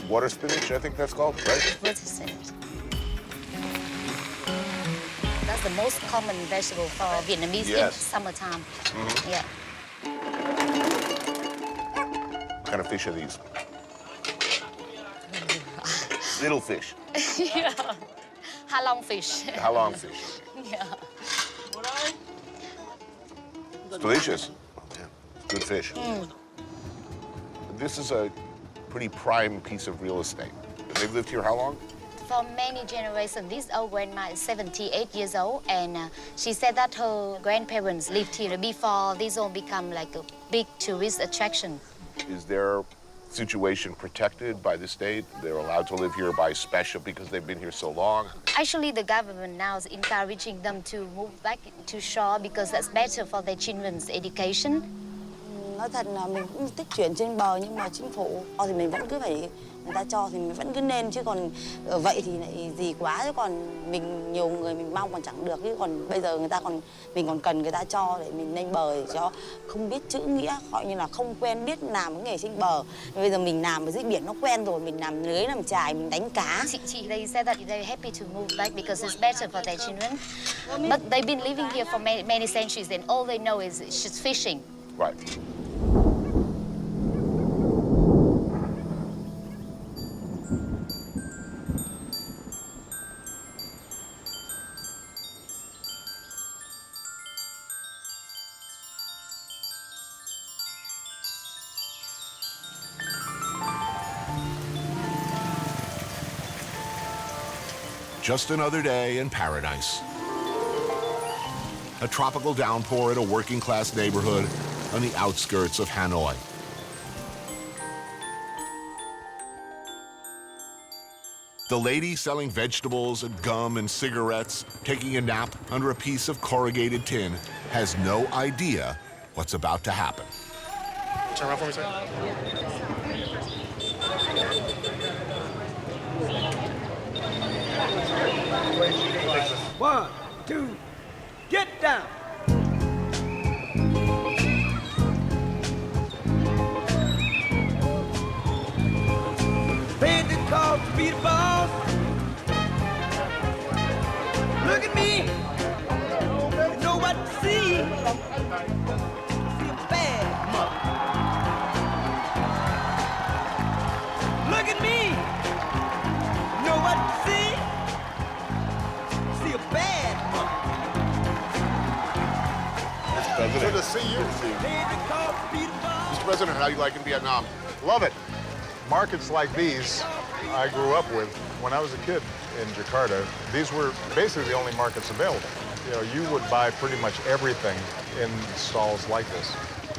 water spinach, I think that's called, right? Water spinach. That's the most common vegetable for Vietnamese in summertime. Mm-hmm. Yeah. What kind of fish are these? Little fish. Yeah. Halong fish. Halong fish. Yeah. It's delicious. Yeah. Good fish. Mm. This is a pretty prime piece of real estate. They've lived here how long? For many generations, this old grandma is 78 years old, and she said that her grandparents lived here before this all become like a big tourist attraction. Is their situation protected by the state? They're allowed to live here by special because they've been here so long? Actually, the government now is encouraging them to move back to shore because that's better for their children's education. Nói thật là mình cũng thích chuyển trên bờ, nhưng mà chính phủ thì mình vẫn cứ phải người ta cho thì mình vẫn cứ nên, chứ còn vậy thì lại gì quá, chứ còn mình nhiều người mình mong còn chẳng được, chứ còn bây giờ mình còn cần người ta cho để mình lên bờ, để cho không biết chữ nghĩa, gọi như là không quen biết làm cái nghề trên bờ. Bây giờ mình làm ở dưới biển nó quen rồi, mình làm lưới làm chài, mình đánh cá. They said that they're happy to move back because it's better for their children. But they've been living here for many centuries, and all they know is just fishing. Right. Just another day in paradise. A tropical downpour in a working-class neighborhood on the outskirts of Hanoi. The lady selling vegetables and gum and cigarettes, taking a nap under a piece of corrugated tin, has no idea what's about to happen. Turn around for me, sir. 1, 2, get down. Paid the cost to be the boss. Look at me. You know what to see. See a bad mother. Look at me. You know what to see. See a bad mother. Good to see you. Mr. President, how do you like in Vietnam? Love it. Markets like these I grew up with when I was a kid in Jakarta. These were basically the only markets available. You know, you would buy pretty much everything in stalls like this.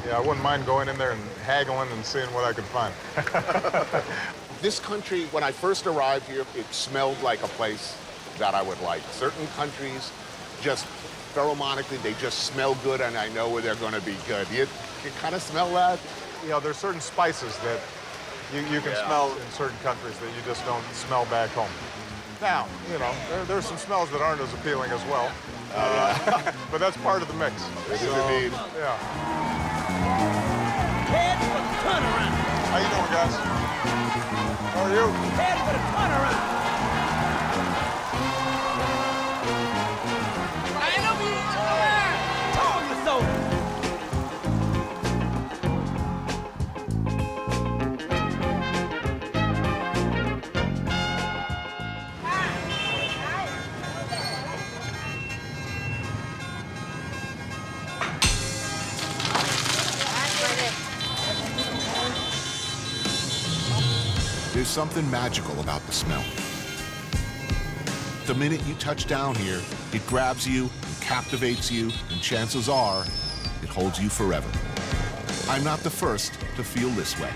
Yeah, I wouldn't mind going in there and haggling and seeing what I could find. This country, when I first arrived here, it smelled like a place that I would like. Certain countries just pheromonically, they just smell good, and I know where they're going to be good. You kind of smell that? You know, there's certain spices that you can smell in certain countries that you just don't smell back home. Now, you know, there's some smells that aren't as appealing as well, but that's part of the mix. It is indeed. Yeah. Head for the turnaround. How you doing, guys? How are you? Head for the turnaround. I know me. Told you so. There's something magical about the smell. The minute you touch down here, it grabs you, and captivates you, and chances are, it holds you forever. I'm not the first to feel this way.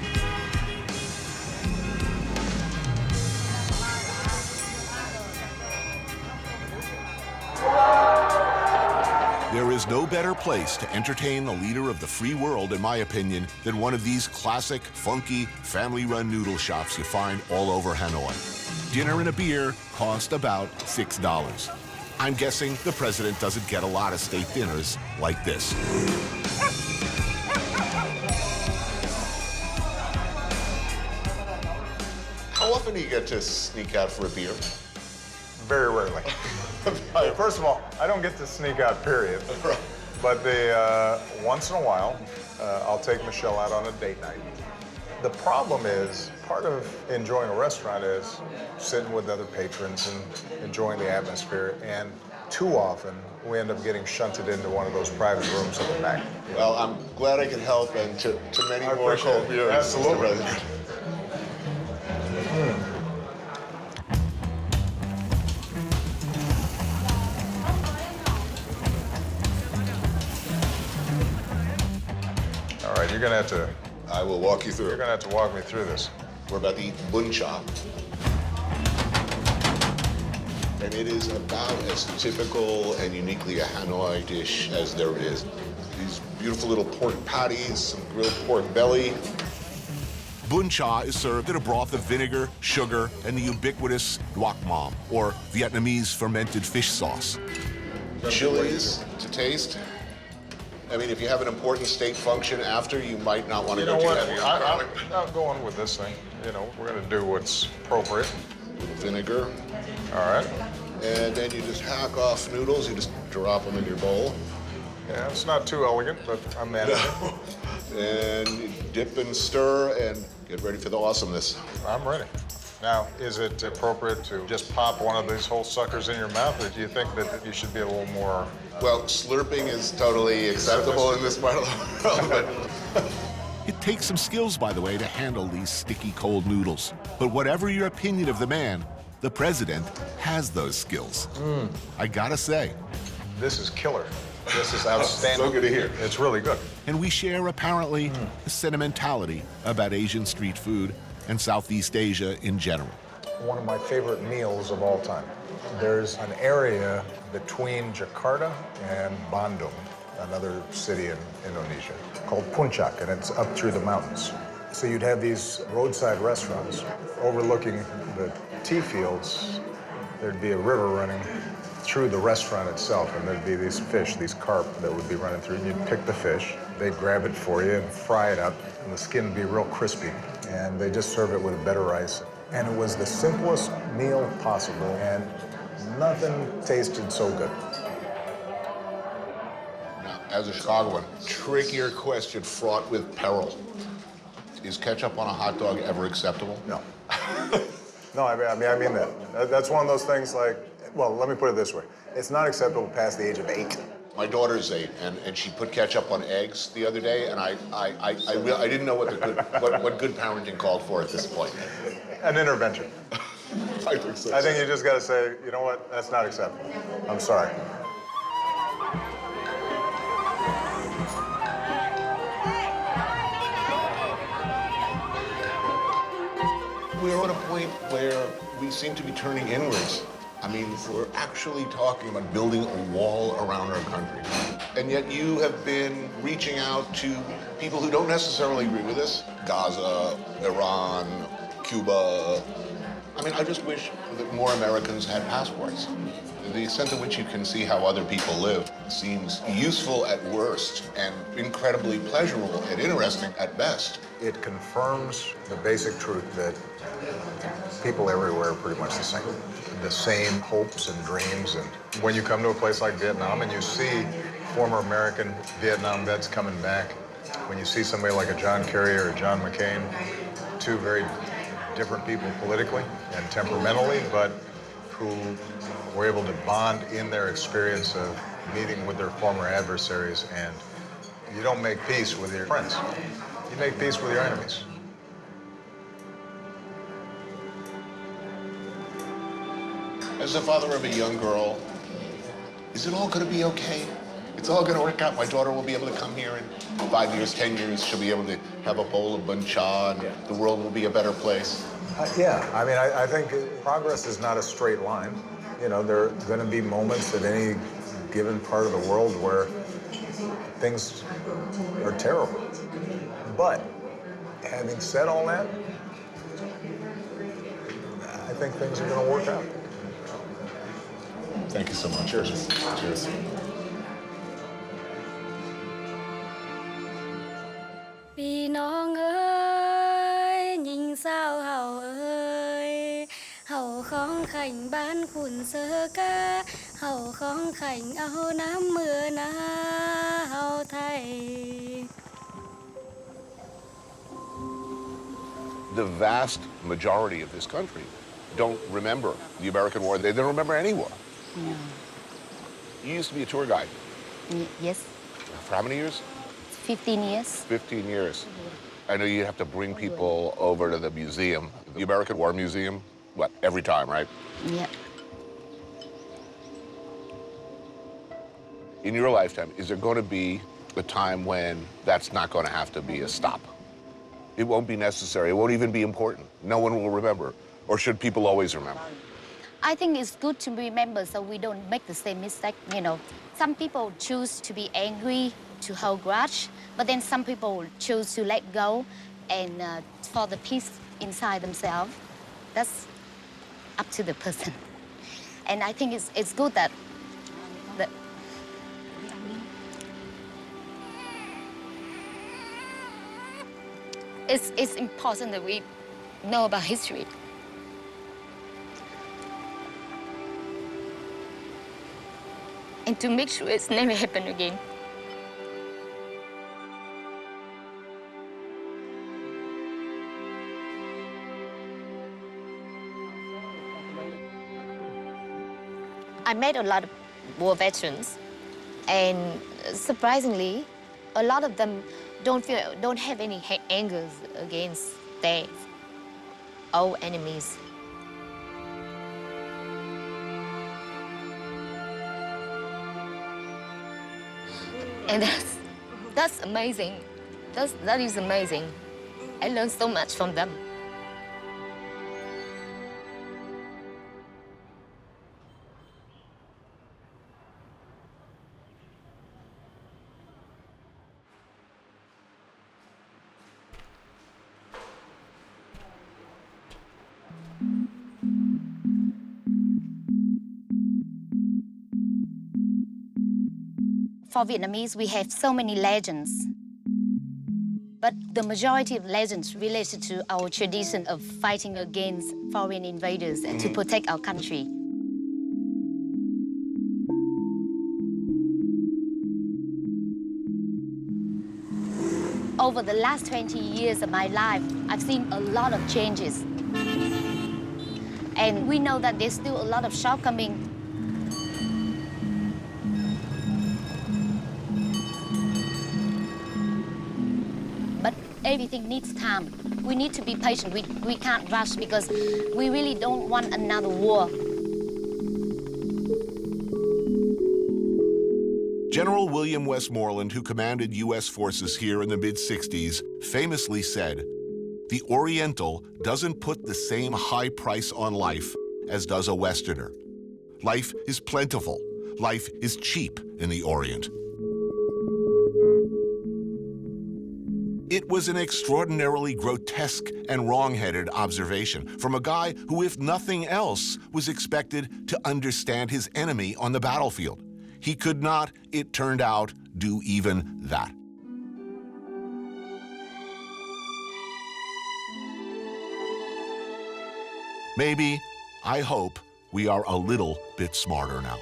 There is no better place to entertain the leader of the free world, in my opinion, than one of these classic, funky, family-run noodle shops you find all over Hanoi. Dinner and a beer cost about $6. I'm guessing the president doesn't get a lot of state dinners like this. How How often do you get to sneak out for a beer? Very rarely. First of all, I don't get to sneak out, period. But once in a while, I'll take Michelle out on a date night. The problem is, part of enjoying a restaurant is sitting with other patrons and enjoying the atmosphere. And too often, we end up getting shunted into one of those private rooms at the back. Well, I'm glad I could help, and to many more cold beers. Absolutely. Mr. President. All right, you're gonna have to... I will walk you through. You're gonna have to walk me through this. We're about to eat bun cha. And it is about as typical and uniquely a Hanoi dish as there is. These beautiful little pork patties, some grilled pork belly. Bun cha is served in a broth of vinegar, sugar, and the ubiquitous duoc mam, or Vietnamese fermented fish sauce. Chilies to taste. I mean, if you have an important state function after, you might not want to go too heavy on garlic. I'm going with this thing. You know, we're gonna do what's appropriate. Vinegar. All right. And then you just hack off noodles. You just drop them in your bowl. Yeah, it's not too elegant, but I'm managing. And you dip and stir and get ready for the awesomeness. I'm ready. Now, is it appropriate to just pop one of these whole suckers in your mouth, or do you think that you should be a little more... Well, slurping is totally acceptable in this part of the world, but... It takes some skills, by the way, to handle these sticky cold noodles. But whatever your opinion of the man, the president has those skills. I gotta say. This is killer. This is outstanding. So good to hear. It's really good. And we share, apparently, a sentimentality about Asian street food and Southeast Asia in general. One of my favorite meals of all time. There's an area between Jakarta and Bandung, another city in Indonesia, called Puncak, and it's up through the mountains. So you'd have these roadside restaurants overlooking the tea fields. There'd be a river running through the restaurant itself, and there'd be these fish, these carp that would be running through, and you'd pick the fish. They'd grab it for you and fry it up, and the skin would be real crispy, and they just serve it with a better rice. And it was the simplest meal possible, and nothing tasted so good. Now, as a Chicagoan, trickier question fraught with peril. Is ketchup on a hot dog ever acceptable? No. No, I mean that. That's one of those things like, well, let me put it this way. It's not acceptable past the age of 8. My daughter's 8, and she put ketchup on eggs the other day, and I didn't know what good parenting called for at this point. An intervention. I think so. I think you just got to say, you know what, that's not acceptable. I'm sorry. We're at a point where we seem to be turning inwards. I mean, we're actually talking about building a wall around our country. And yet you have been reaching out to people who don't necessarily agree with us. Gaza, Iran, Cuba. I mean, I just wish that more Americans had passports. The extent to which you can see how other people live seems useful at worst and incredibly pleasurable and interesting at best. It confirms the basic truth that people everywhere are pretty much the same. The same hopes and dreams. And when you come to a place like Vietnam and you see former American Vietnam vets coming back, when you see somebody like a John Kerry or a John McCain, two very different people politically and temperamentally, but who were able to bond in their experience of meeting with their former adversaries. And you don't make peace with your friends. You make peace with your enemies. As the father of a young girl, is it all going to be okay? It's all going to work out. My daughter will be able to come here in 5 years, 10 years. She'll be able to have a bowl of bun cha, and the world will be a better place. Yeah, I mean, I think progress is not a straight line. You know, there are going to be moments at any given part of the world where things are terrible. But having said all that, I think things are going to work out. Thank you so much. Cheers. Cheers. Vìน้องเอ้ยหญิงสาวเฮาเอ้ย ของแข่งบ้านขุนเสือกาเฮาของแข่งเอาน้ำเมื่อนาเฮาไทย The vast majority of this country don't remember the American war. They don't remember any war. No. You used to be a tour guide. Yes. For how many years? 15 years. 15 years. I know you have to bring people over to the museum, the American War Museum, what, every time, right? Yeah. In your lifetime, is there going to be a time when that's not going to have to be a stop? It won't be necessary. It won't even be important. No one will remember. Or should people always remember? I think it's good to remember so we don't make the same mistake, you know. Some people choose to be angry, to hold grudge, but then some people choose to let go and for the peace inside themselves. That's up to the person. And I think it's good that it's important that we know about history. And to make sure it's never happen again. I met a lot of war veterans, and surprisingly, a lot of them don't have any anger against their old enemies. And that's amazing. That is amazing. I learned so much from them. For Vietnamese, we have so many legends. But the majority of legends related to our tradition of fighting against foreign invaders and to protect our country. Over the last 20 years of my life, I've seen a lot of changes. And we know that there's still a lot of shortcomings. Everything needs time. We need to be patient. We can't rush because we really don't want another war. General William Westmoreland, who commanded U.S. forces here in the mid-60s, famously said, "The Oriental doesn't put the same high price on life as does a Westerner. Life is plentiful. Life is cheap in the Orient." It was an extraordinarily grotesque and wrong-headed observation from a guy who, if nothing else, was expected to understand his enemy on the battlefield. He could not, it turned out, do even that. Maybe, I hope, we are a little bit smarter now.